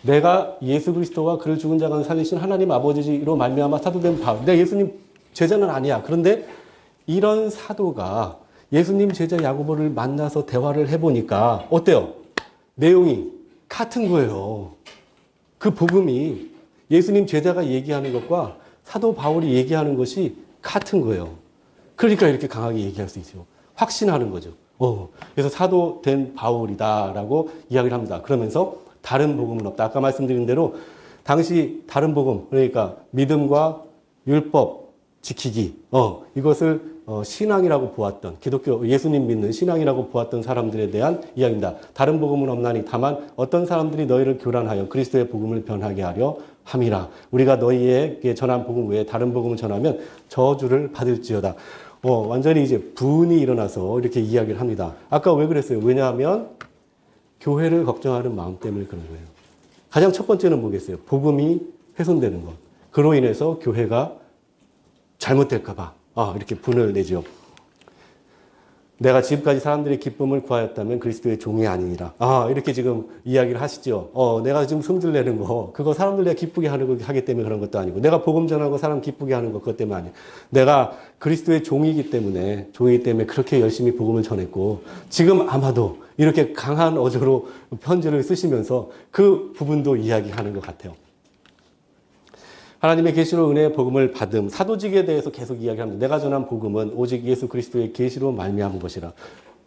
Speaker 1: 내가 예수 그리스도와 그를 죽은 자 가운데 살리신 하나님 아버지로 말미암아 사도된 바울. 내가 예수님 제자는 아니야. 그런데 이런 사도가 예수님 제자 야고보를 만나서 대화를 해보니까 어때요? 내용이 같은 거예요. 그 복음이 예수님 제자가 얘기하는 것과 사도 바울이 얘기하는 것이 같은 거예요. 그러니까 이렇게 강하게 얘기할 수 있죠. 확신하는 거죠. 그래서 사도 된 바울이다라고 이야기를 합니다. 그러면서 다른 복음은 없다. 아까 말씀드린 대로 당시 다른 복음, 그러니까 믿음과 율법 지키기, 이것을 신앙이라고 보았던 기독교 예수님 믿는 신앙이라고 보았던 사람들에 대한 이야기입니다. 다른 복음은 없나니 다만 어떤 사람들이 너희를 교란하여 그리스도의 복음을 변하게 하려 함이라. 우리가 너희에게 전한 복음 외에 다른 복음을 전하면 저주를 받을지어다. 완전히 이제 분이 일어나서 이렇게 이야기를 합니다. 아까 왜 그랬어요? 왜냐하면 교회를 걱정하는 마음 때문에 그런 거예요. 가장 첫 번째는 뭐겠어요? 복음이 훼손되는 것. 그로 인해서 교회가 잘못될까 봐 이렇게 분을 내죠. 내가 지금까지 사람들의 기쁨을 구하였다면 그리스도의 종이 아니니라. 이렇게 지금 이야기를 하시죠. 내가 지금 성질 내는 거, 그거 사람들 기쁘게 하는 거 하기 때문에 그런 것도 아니고, 내가 복음 전하고 사람 기쁘게 하는 거 그것 때문에 아니에요. 내가 그리스도의 종이기 때문에 그렇게 열심히 복음을 전했고, 지금 아마도 이렇게 강한 어조로 편지를 쓰시면서 그 부분도 이야기하는 것 같아요. 하나님의 계시로 은혜의 복음을 받음, 사도직에 대해서 계속 이야기합니다. 내가 전한 복음은 오직 예수 그리스도의 계시로 말미암은 것이라.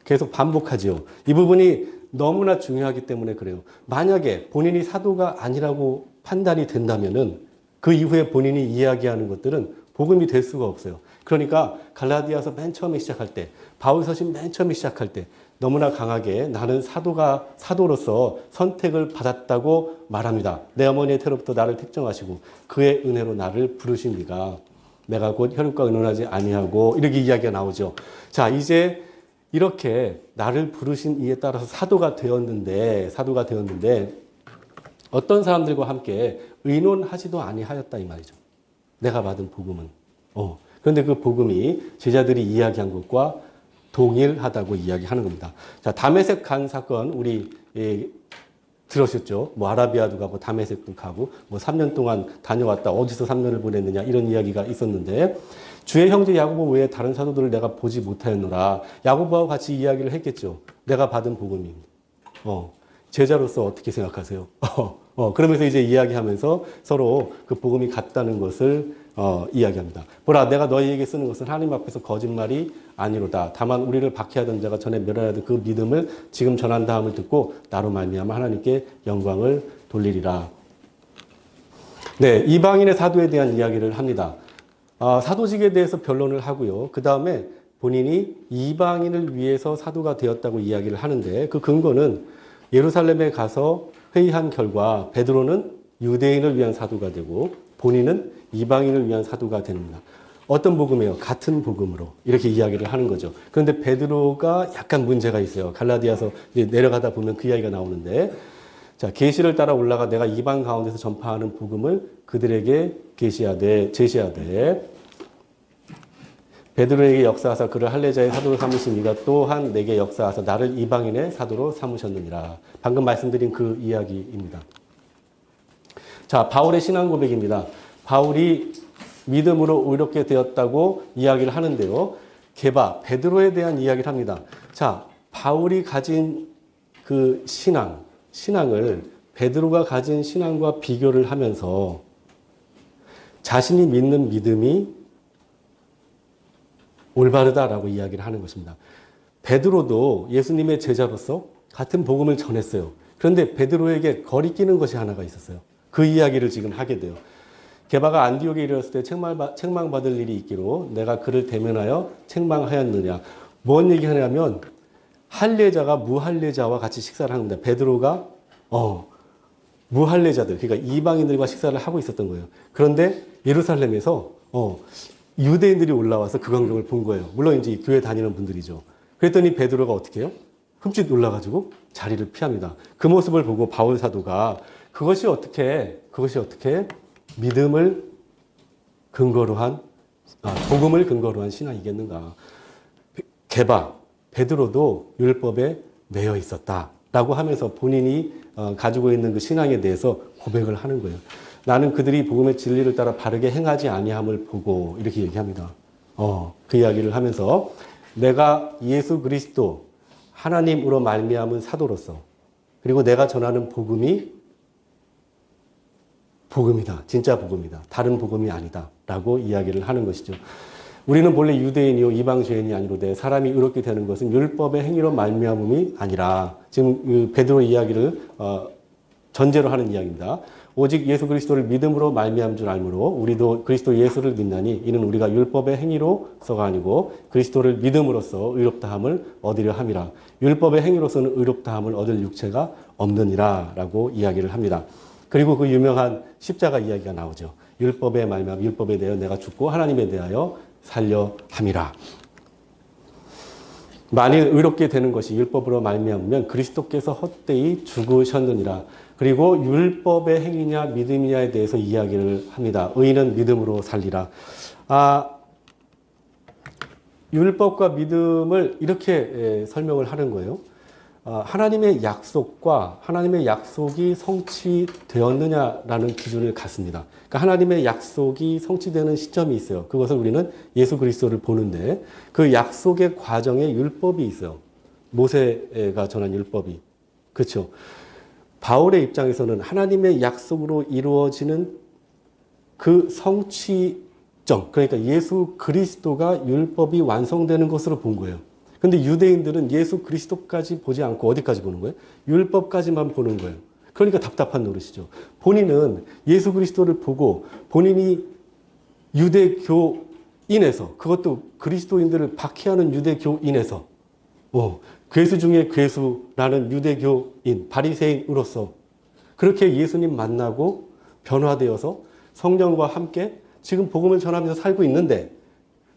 Speaker 1: 계속 반복하지요. 이 부분이 너무나 중요하기 때문에 그래요. 만약에 본인이 사도가 아니라고 판단이 된다면은 그 이후에 본인이 이야기하는 것들은 복음이 될 수가 없어요. 그러니까 갈라디아서 맨 처음에 시작할 때, 바울서신 맨 처음에 시작할 때 너무나 강하게 나는 사도로서 선택을 받았다고 말합니다. 내 어머니의 태로부터 나를 택정하시고 그의 은혜로 나를 부르십니다. 내가 곧 혈육과 의논하지 아니하고 이렇게 이야기가 나오죠. 자, 이제 이렇게 나를 부르신 이에 따라서 사도가 되었는데 어떤 사람들과 함께 의논하지도 아니하였다 이 말이죠. 내가 받은 복음은. 그런데 그 복음이 제자들이 이야기한 것과 동일하다고 이야기하는 겁니다. 자, 다메섹 간 사건 우리 들으셨죠? 뭐 아라비아도 가고 다메섹도 가고 뭐 3년 동안 다녀왔다. 어디서 3년을 보냈느냐 이런 이야기가 있었는데 주의 형제 야고보 외에 다른 사도들을 내가 보지 못하였노라. 야고보와 같이 이야기를 했겠죠. 내가 받은 복음입니다. 제자로서 어떻게 생각하세요? 그러면서 이제 이야기하면서 서로 그 복음이 같다는 것을 이야기합니다. 보라, 내가 너희에게 쓰는 것은 하나님 앞에서 거짓말이 아니로다. 다만 우리를 박해하던 자가 전에 멸하여던 그 믿음을 지금 전한다함을 듣고 나로 말미암아 하나님께 영광을 돌리리라. 네, 이방인의 사도에 대한 이야기를 합니다. 사도직에 대해서 변론을 하고요. 그 다음에 본인이 이방인을 위해서 사도가 되었다고 이야기를 하는데 그 근거는 예루살렘에 가서 회의한 결과 베드로는 유대인을 위한 사도가 되고 본인은 이방인을 위한 사도가 됩니다. 어떤 복음이에요? 같은 복음으로 이렇게 이야기를 하는 거죠. 그런데 베드로가 약간 문제가 있어요. 갈라디아서 이제 내려가다 보면 그 이야기가 나오는데 자, 계시를 따라 올라가 내가 이방 가운데서 전파하는 복음을 그들에게 제시하되 베드로에게 역사하사 그를 할례자의 사도로 삼으시니가 또한 내게 역사하사 나를 이방인의 사도로 삼으셨느니라. 방금 말씀드린 그 이야기입니다. 자, 바울의 신앙 고백입니다. 바울이 믿음으로 의롭게 되었다고 이야기를 하는데요. 베드로에 대한 이야기를 합니다. 자, 바울이 가진 그 신앙을 베드로가 가진 신앙과 비교를 하면서 자신이 믿는 믿음이 올바르다라고 이야기를 하는 것입니다. 베드로도 예수님의 제자로서 같은 복음을 전했어요. 그런데 베드로에게 거리끼는 것이 하나가 있었어요. 그 이야기를 지금 하게 돼요. 게바가 안디옥에 이르렀을 때 책망받을 일이 있기로 내가 그를 대면하여 책망하였느냐. 뭔 얘기하냐면 할례자가 무할례자와 같이 식사를 하는 겁니다. 베드로가 무할례자들, 그러니까 이방인들과 식사를 하고 있었던 거예요. 그런데 예루살렘에서 유대인들이 올라와서 그 광경을 본 거예요. 물론 이제 교회 다니는 분들이죠. 그랬더니 베드로가 어떻게 해요? 흠칫 놀라가지고 자리를 피합니다. 그 모습을 보고 바울 사도가 그것이 어떻게 믿음을 근거로 한 복음을 근거로 한 신앙이겠는가? 베드로도 율법에 매여 있었다라고 하면서 본인이 가지고 있는 그 신앙에 대해서 고백을 하는 거예요. 나는 그들이 복음의 진리를 따라 바르게 행하지 아니함을 보고 이렇게 얘기합니다. 그 이야기를 하면서 내가 예수 그리스도 하나님으로 말미암은 사도로서 그리고 내가 전하는 복음이 복음이다. 진짜 복음이다. 다른 복음이 아니다. 라고 이야기를 하는 것이죠. 우리는 본래 유대인이요 이방 죄인이 아니로되 사람이 의롭게 되는 것은 율법의 행위로 말미암음이 아니라 지금 베드로 이야기를 전제로 하는 이야기입니다. 오직 예수 그리스도를 믿음으로 말미암은 줄 알므로 우리도 그리스도 예수를 믿나니 이는 우리가 율법의 행위로서가 아니고 그리스도를 믿음으로써 의롭다함을 얻으려 함이라. 율법의 행위로서는 의롭다함을 얻을 육체가 없느니라 라고 이야기를 합니다. 그리고 그 유명한 십자가 이야기가 나오죠. 율법에 말미암아 율법에 대하여 내가 죽고 하나님에 대하여 살려 함이라. 만일 의롭게 되는 것이 율법으로 말미암으면 그리스도께서 헛되이 죽으셨느니라. 그리고 율법의 행위냐 믿음이냐에 대해서 이야기를 합니다. 의인은 믿음으로 살리라. 율법과 믿음을 이렇게 설명을 하는 거예요. 하나님의 약속과 하나님의 약속이 성취되었느냐라는 기준을 갖습니다. 그러니까 하나님의 약속이 성취되는 시점이 있어요. 그것을 우리는 예수 그리스도를 보는데 그 약속의 과정에 율법이 있어요. 모세가 전한 율법이. 그렇죠. 바울의 입장에서는 하나님의 약속으로 이루어지는 그 성취점, 그러니까 예수 그리스도가 율법이 완성되는 것으로 본 거예요. 근데 유대인들은 예수 그리스도까지 보지 않고 어디까지 보는 거예요? 율법까지만 보는 거예요. 그러니까 답답한 노릇이죠. 본인은 예수 그리스도를 보고 본인이 유대교인에서, 그것도 그리스도인들을 박해하는 유대교인에서, 괴수 중에 괴수라는 유대교인, 바리새인으로서 그렇게 예수님 만나고 변화되어서 성령과 함께 지금 복음을 전하면서 살고 있는데,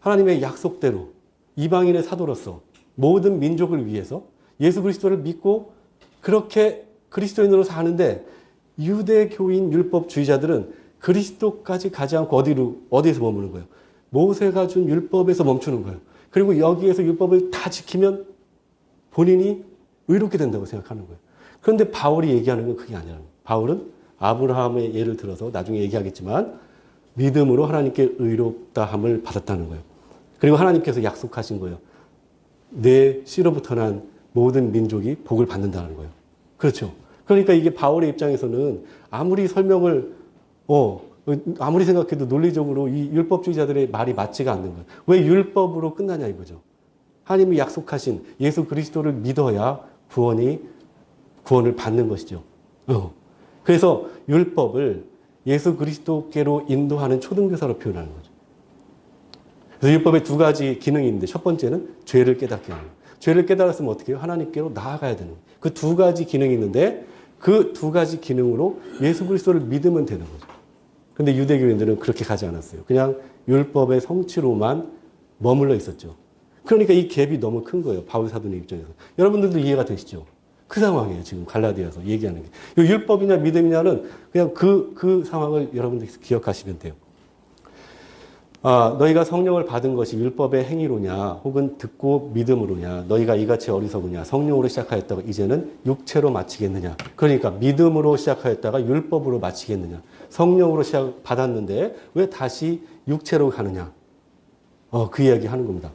Speaker 1: 하나님의 약속대로 이방인의 사도로서 모든 민족을 위해서 예수 그리스도를 믿고 그렇게 그리스도인으로 사는데, 유대교인 율법주의자들은 그리스도까지 가지 않고 어디에서 머무는 거예요? 모세가 준 율법에서 멈추는 거예요. 그리고 여기에서 율법을 다 지키면 본인이 의롭게 된다고 생각하는 거예요. 그런데 바울이 얘기하는 건 그게 아니라는 거예요. 바울은 아브라함의 예를 들어서 나중에 얘기하겠지만 믿음으로 하나님께 의롭다함을 받았다는 거예요. 그리고 하나님께서 약속하신 거예요. 내 씨로부터 난 모든 민족이 복을 받는다는 거예요. 그렇죠. 그러니까 이게 바울의 입장에서는 아무리 설명을 아무리 생각해도 논리적으로 이 율법주의자들의 말이 맞지가 않는 거예요. 왜 율법으로 끝나냐 이거죠. 하나님이 약속하신 예수 그리스도를 믿어야 구원을 받는 것이죠. 그래서 율법을 예수 그리스도께로 인도하는 초등교사로 표현하는 거죠. 그래서 율법에 두 가지 기능이 있는데, 첫 번째는 죄를 깨닫게 하는 거예요. 죄를 깨달았으면 어떻게 해요? 하나님께로 나아가야 되는 거예요. 그 두 가지 기능이 있는데 그 두 가지 기능으로 예수 그리스도를 믿으면 되는 거죠. 근데 유대교인들은 그렇게 가지 않았어요. 그냥 율법의 성취로만 머물러 있었죠. 그러니까 이 갭이 너무 큰 거예요. 바울 사도의 입장에서. 여러분들도 이해가 되시죠? 그 상황이에요. 지금 갈라디아서 얘기하는 게. 율법이냐 믿음이냐는 그냥 그 상황을 여러분들이 기억하시면 돼요. 너희가 성령을 받은 것이 율법의 행위로냐 혹은 듣고 믿음으로냐, 너희가 이같이 어리석으냐, 성령으로 시작하였다가 이제는 육체로 마치겠느냐. 그러니까 믿음으로 시작하였다가 율법으로 마치겠느냐. 성령으로 받았는데 왜 다시 육체로 가느냐. 그 이야기 하는 겁니다.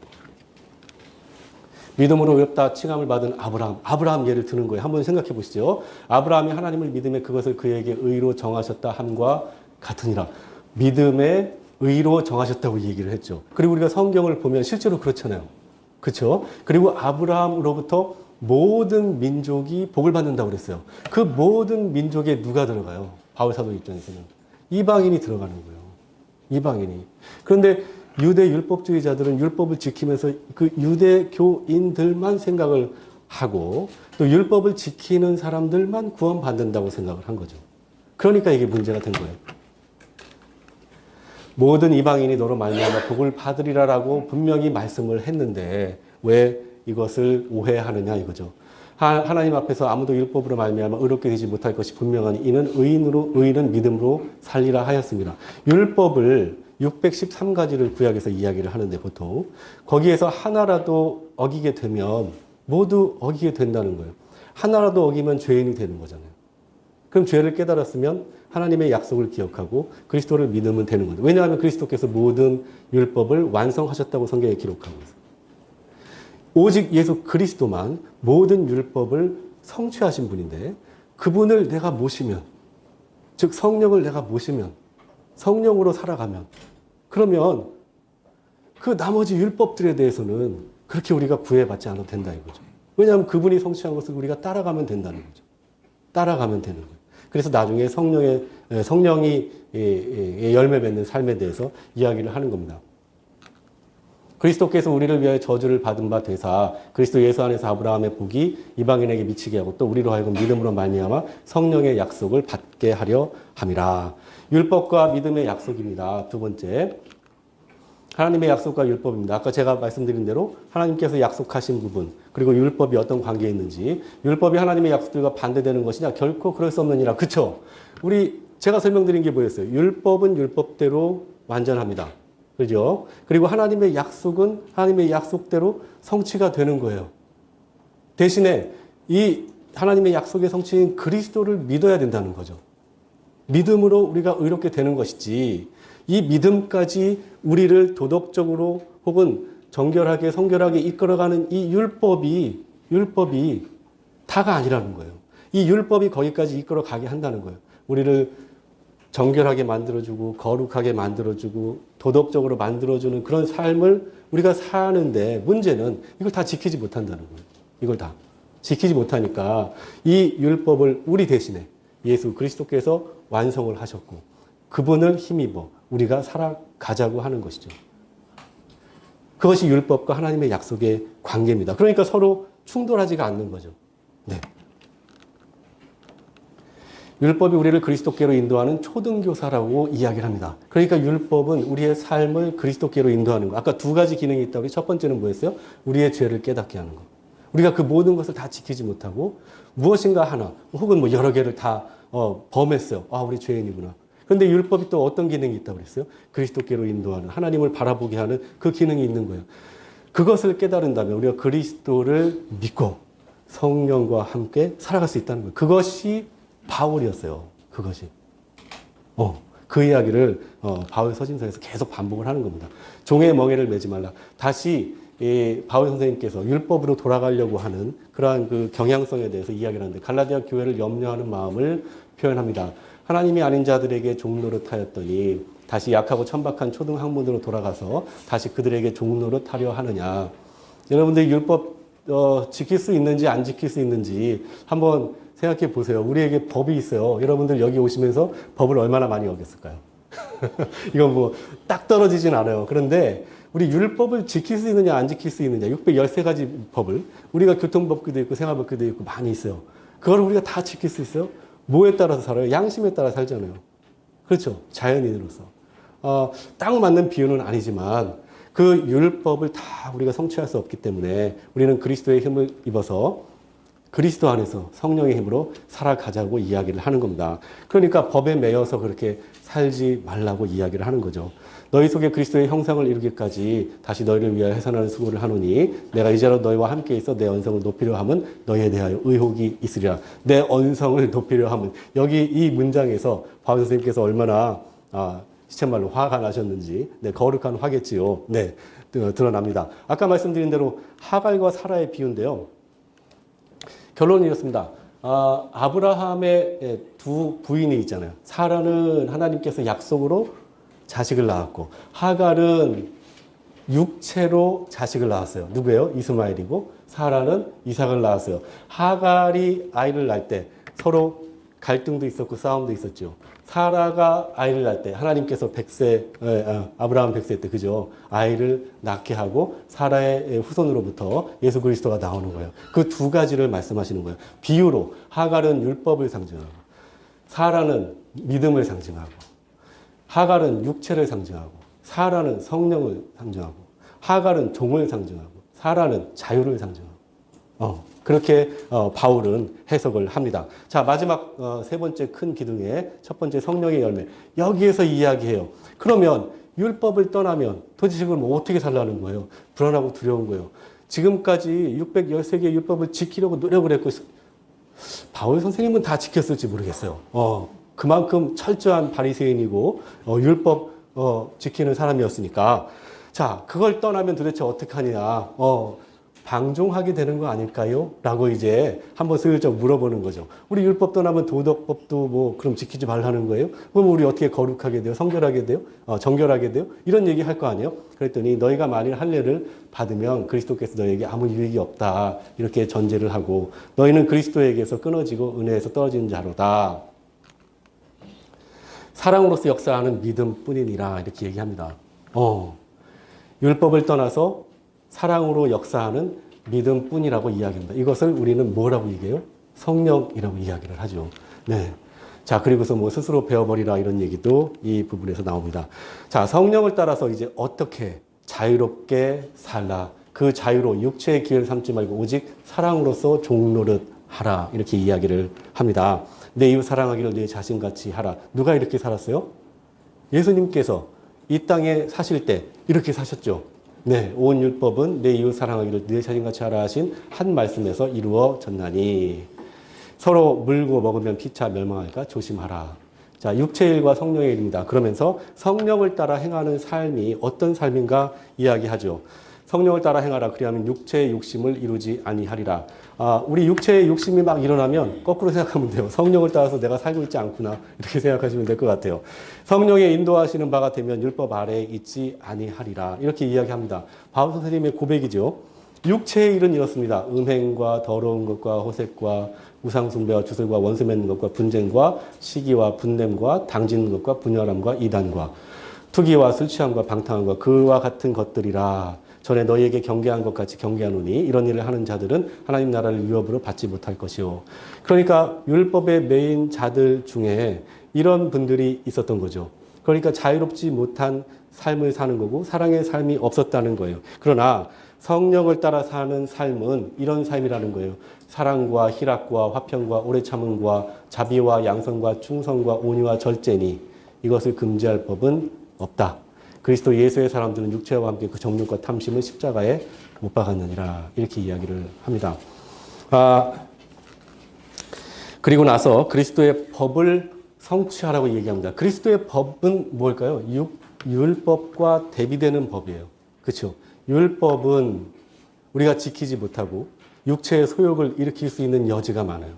Speaker 1: 믿음으로 의롭다 칭함을 받은 아브라함 예를 드는 거예요. 한번 생각해 보시죠. 아브라함이 하나님을 믿음에 그것을 그에게 의로 정하셨다 함과 같으니라. 믿음에 의로 정하셨다고 얘기를 했죠. 그리고 우리가 성경을 보면 실제로 그렇잖아요. 그렇죠? 그리고 아브라함으로부터 모든 민족이 복을 받는다고 그랬어요. 그 모든 민족에 누가 들어가요? 바울 사도 입장에서는 이방인이 들어가는 거예요. 이방인이. 그런데 유대 율법주의자들은 율법을 지키면서 그 유대교인들만 생각을 하고 또 율법을 지키는 사람들만 구원받는다고 생각을 한 거죠. 그러니까 이게 문제가 된 거예요. 모든 이방인이 너로 말미암아 복을 받으리라라고 분명히 말씀을 했는데 왜 이것을 오해하느냐 이거죠. 하나님 앞에서 아무도 율법으로 말미암아 의롭게 되지 못할 것이 분명하니 이는 의인은 믿음으로 살리라 하였습니다. 율법을 613가지를 구약에서 이야기를 하는데 보통 거기에서 하나라도 어기게 되면 모두 어기게 된다는 거예요. 하나라도 어기면 죄인이 되는 거잖아요. 그럼 죄를 깨달았으면 하나님의 약속을 기억하고 그리스도를 믿으면 되는 거죠. 왜냐하면 그리스도께서 모든 율법을 완성하셨다고 성경에 기록하고 있어요. 오직 예수 그리스도만 모든 율법을 성취하신 분인데 그분을 내가 모시면, 즉 성령을 내가 모시면, 성령으로 살아가면 그러면 그 나머지 율법들에 대해서는 그렇게 우리가 구애받지 않아도 된다 이거죠. 왜냐하면 그분이 성취한 것을 우리가 따라가면 된다는 거죠. 따라가면 되는 거예요. 그래서 나중에 성령이 열매 맺는 삶에 대해서 이야기를 하는 겁니다. 그리스도께서 우리를 위하여 저주를 받은 바 되사 그리스도 예수 안에서 아브라함의 복이 이방인에게 미치게 하고 또 우리로 하여금 믿음으로 말미암아 성령의 약속을 받게 하려 함이라. 율법과 믿음의 약속입니다. 두 번째, 하나님의 약속과 율법입니다. 아까 제가 말씀드린 대로 하나님께서 약속하신 부분, 그리고 율법이 어떤 관계에 있는지, 율법이 하나님의 약속들과 반대되는 것이냐? 결코 그럴 수 없느니라. 그쵸? 제가 설명드린 게 뭐였어요? 율법은 율법대로 완전합니다. 그죠? 그리고 하나님의 약속은 하나님의 약속대로 성취가 되는 거예요. 대신에 이 하나님의 약속의 성취인 그리스도를 믿어야 된다는 거죠. 믿음으로 우리가 의롭게 되는 것이지, 이 믿음까지 우리를 도덕적으로 혹은 정결하게 성결하게 이끌어가는 이 율법이 다가 아니라는 거예요. 이 율법이 거기까지 이끌어가게 한다는 거예요. 우리를 정결하게 만들어주고 거룩하게 만들어주고 도덕적으로 만들어주는 그런 삶을 우리가 사는데 문제는 이걸 다 지키지 못한다는 거예요. 이걸 다 지키지 못하니까 이 율법을 우리 대신에 예수 그리스도께서 완성을 하셨고 그분을 힘입어 우리가 살아가자고 하는 것이죠. 그것이 율법과 하나님의 약속의 관계입니다. 그러니까 서로 충돌하지가 않는 거죠. 네. 율법이 우리를 그리스도께로 인도하는 초등교사라고 이야기를 합니다. 그러니까 율법은 우리의 삶을 그리스도께로 인도하는 거. 아까 두 가지 기능이 있다고 첫 번째는 뭐였어요? 우리의 죄를 깨닫게 하는 거. 우리가 그 모든 것을 다 지키지 못하고 무엇인가 하나 혹은 뭐 여러 개를 다 범했어요. 아, 우리 죄인이구나. 그런데 율법이 또 어떤 기능이 있다고 그랬어요? 그리스도께로 인도하는, 하나님을 바라보게 하는 그 기능이 있는 거예요. 그것을 깨달은다면 우리가 그리스도를 믿고 성령과 함께 살아갈 수 있다는 거예요. 그것이 바울이었어요. 그것이. 그 이야기를 바울 서신서에서 계속 반복을 하는 겁니다. 종의 멍에를 매지 말라. 다시 바울 선생님께서 율법으로 돌아가려고 하는 그러한 그 경향성에 대해서 이야기를 하는데 갈라디아 교회를 염려하는 마음을 표현합니다. 하나님이 아닌 자들에게 종노릇하였더니 다시 약하고 천박한 초등학문으로 돌아가서 다시 그들에게 종노릇하려 하느냐. 여러분들 율법 지킬 수 있는지 안 지킬 수 있는지 한번 생각해 보세요. 우리에게 법이 있어요. 여러분들 여기 오시면서 법을 얼마나 많이 어겼을까요? 이건 뭐 딱 떨어지진 않아요. 그런데 우리 율법을 지킬 수 있느냐 안 지킬 수 있느냐 613가지 법을 우리가 교통법규도 있고 생활법규도 있고 많이 있어요. 그걸 우리가 다 지킬 수 있어요? 뭐에 따라서 살아요? 양심에 따라 살잖아요. 그렇죠. 자연인으로서. 딱 맞는 비유는 아니지만 그 율법을 다 우리가 성취할 수 없기 때문에 우리는 그리스도의 힘을 입어서 그리스도 안에서 성령의 힘으로 살아가자고 이야기를 하는 겁니다. 그러니까 법에 매여서 그렇게 살지 말라고 이야기를 하는 거죠. 너희 속에 그리스도의 형상을 이루기까지 다시 너희를 위하여 해산하는 수고를 하노니 내가 이제로 너희와 함께 있어 내 언성을 높이려 함은 너희에 대하여 의혹이 있으리라. 내 언성을 높이려 함은 여기 이 문장에서 바울 선생님께서 얼마나 시쳇말로 화가 나셨는지 거룩한 화겠지요. 네, 드러납니다. 아까 말씀드린 대로 하갈과 사라의 비유인데요. 결론은 이렇습니다. 아브라함의 두 부인이 있잖아요. 사라는 하나님께서 약속으로 자식을 낳았고 하갈은 육체로 자식을 낳았어요. 누구예요? 이스마엘이고 사라는 이삭을 낳았어요. 하갈이 아이를 낳을 때 서로 갈등도 있었고 싸움도 있었죠. 사라가 아이를 낳을 때 하나님께서 아브라함 100세 때 그죠? 아이를 낳게 하고 사라의 후손으로부터 예수 그리스도가 나오는 거예요. 그 두 가지를 말씀하시는 거예요. 비유로 하갈은 율법을 상징하고 사라는 믿음을 상징하고 하갈은 육체를 상징하고 사라는 성령을 상징하고 하갈은 종을 상징하고 사라는 자유를 상징하고 그렇게 바울은 해석을 합니다. 자, 마지막 세 번째 큰 기둥의 첫 번째 성령의 열매. 여기에서 이야기해요. 그러면 율법을 떠나면 도대체 그걸 뭐 어떻게 살라는 거예요? 불안하고 두려운 거예요. 지금까지 613개의 율법을 지키려고 노력을 했고 바울 선생님은 다 지켰을지 모르겠어요. 그만큼 철저한 바리새인이고 율법 지키는 사람이었으니까 자, 그걸 떠나면 도대체 어떻게 하느냐? 방종하게 되는 거 아닐까요? 라고 이제 한번 슬쩍 물어보는 거죠. 우리 율법 떠나면 도덕법도 뭐 그럼 지키지 말라는 거예요? 그럼 우리 어떻게 거룩하게 돼요? 성결하게 돼요? 정결하게 돼요? 이런 얘기 할 거 아니에요? 그랬더니 너희가 만일 할례를 받으면 그리스도께서 너희에게 아무 유익이 없다. 이렇게 전제를 하고 너희는 그리스도에게서 끊어지고 은혜에서 떨어지는 자로다. 사랑으로서 역사하는 믿음뿐이니라 이렇게 얘기합니다. 율법을 떠나서 사랑으로 역사하는 믿음뿐이라고 이야기합니다. 이것을 우리는 뭐라고 얘기해요? 성령이라고 이야기를 하죠. 네. 자, 그리고서 뭐 스스로 배워버리라 이런 얘기도 이 부분에서 나옵니다. 자, 성령을 따라서 이제 어떻게 자유롭게 살라. 그 자유로 육체의 기회를 삼지 말고 오직 사랑으로서 종노릇 하라. 이렇게 이야기를 합니다. 내 이웃 사랑하기를 내 자신같이 하라. 누가 이렇게 살았어요? 예수님께서 이 땅에 사실 때 이렇게 사셨죠. 네, 온 율법은 내 이웃 사랑하기를 내 자신같이 하라 하신 한 말씀에서 이루어졌나니 서로 물고 먹으면 피차 멸망할까 조심하라. 자, 육체의 일과 성령의 일입니다. 그러면서 성령을 따라 행하는 삶이 어떤 삶인가 이야기하죠. 성령을 따라 행하라. 그리하면 육체의 욕심을 이루지 아니하리라. 우리 육체의 욕심이 막 일어나면 거꾸로 생각하면 돼요. 성령을 따라서 내가 살고 있지 않구나. 이렇게 생각하시면 될 것 같아요. 성령의 인도하시는 바가 되면 율법 아래에 있지 아니하리라. 이렇게 이야기합니다. 바울 선생님의 고백이죠. 육체의 일은 이렇습니다. 음행과 더러운 것과 호색과 우상숭배와 주술과 원수 맺는 것과 분쟁과 시기와 분냄과 당짓는 것과 분열함과 이단과 투기와 술 취함과 방탕함과 그와 같은 것들이라. 전에 너희에게 경계한 것 같이 경계하노니 이런 일을 하는 자들은 하나님 나라를 유업으로 받지 못할 것이요. 그러니까 율법에 매인 자들 중에 이런 분들이 있었던 거죠. 그러니까 자유롭지 못한 삶을 사는 거고 사랑의 삶이 없었다는 거예요. 그러나 성령을 따라 사는 삶은 이런 삶이라는 거예요. 사랑과 희락과 화평과 오래 참음과 자비와 양선과 충성과 온유와 절제니 이것을 금지할 법은 없다. 그리스도 예수의 사람들은 육체와 함께 그 정욕과 탐심을 십자가에 못 박았느니라. 이렇게 이야기를 합니다. 그리고 나서 그리스도의 법을 성취하라고 얘기합니다. 그리스도의 법은 뭘까요? 율법과 대비되는 법이에요. 그렇죠? 율법은 우리가 지키지 못하고 육체의 소욕을 일으킬 수 있는 여지가 많아요.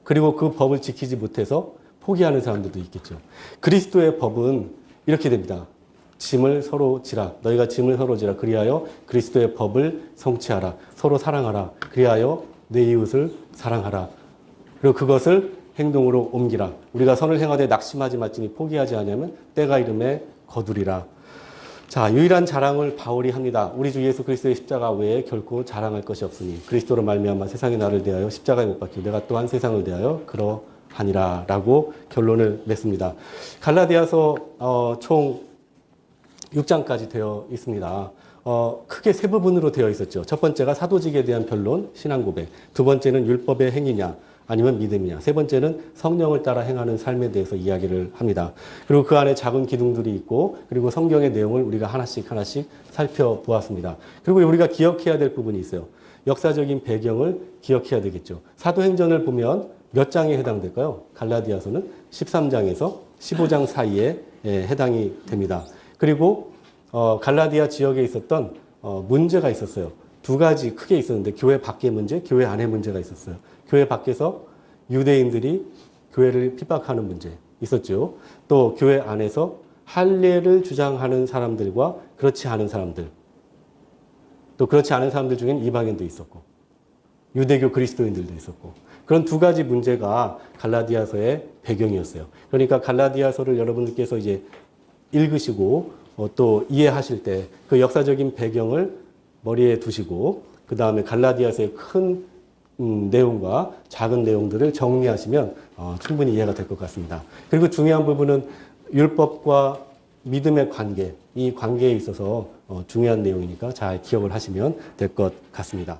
Speaker 1: 그리고 그 법을 지키지 못해서 포기하는 사람들도 있겠죠. 그리스도의 법은 이렇게 됩니다. 짐을 서로 지라. 너희가 짐을 서로 지라. 그리하여 그리스도의 법을 성취하라. 서로 사랑하라. 그리하여 내 이웃을 사랑하라. 그리고 그것을 행동으로 옮기라. 우리가 선을 행하되 낙심하지 말지니 포기하지 않으면 때가 이름에 거두리라. 자, 유일한 자랑을 바울이 합니다. 우리 주 예수 그리스도의 십자가 외에 결코 자랑할 것이 없으니 그리스도로 말미암아 세상이 나를 대하여 십자가에 못 박히고 내가 또한 세상을 대하여 그러하니라 라고 결론을 맺습니다. 갈라디아서 총 6장까지 되어 있습니다. 크게 세 부분으로 되어 있었죠. 첫 번째가 사도직에 대한 변론, 신앙 고백. 두 번째는 율법의 행위냐 아니면 믿음이냐. 세 번째는 성령을 따라 행하는 삶에 대해서 이야기를 합니다. 그리고 그 안에 작은 기둥들이 있고 그리고 성경의 내용을 우리가 하나씩 살펴보았습니다. 그리고 우리가 기억해야 될 부분이 있어요. 역사적인 배경을 기억해야 되겠죠. 사도행전을 보면 몇 장에 해당될까요? 갈라디아서는 13장에서 15장 사이에 해당이 됩니다. 그리고 갈라디아 지역에 있었던 문제가 있었어요. 두 가지 크게 있었는데 교회 밖의 문제, 교회 안의 문제가 있었어요. 교회 밖에서 유대인들이 교회를 핍박하는 문제 있었죠. 또 교회 안에서 할례를 주장하는 사람들과 그렇지 않은 사람들, 또 그렇지 않은 사람들 중엔 이방인도 있었고 유대교 그리스도인들도 있었고 그런 두 가지 문제가 갈라디아서의 배경이었어요. 그러니까 갈라디아서를 여러분들께서 이제 읽으시고 또 이해하실 때 그 역사적인 배경을 머리에 두시고 그 다음에 갈라디아서의 큰 내용과 작은 내용들을 정리하시면 충분히 이해가 될 것 같습니다. 그리고 중요한 부분은 율법과 믿음의 관계, 이 관계에 있어서 중요한 내용이니까 잘 기억을 하시면 될 것 같습니다.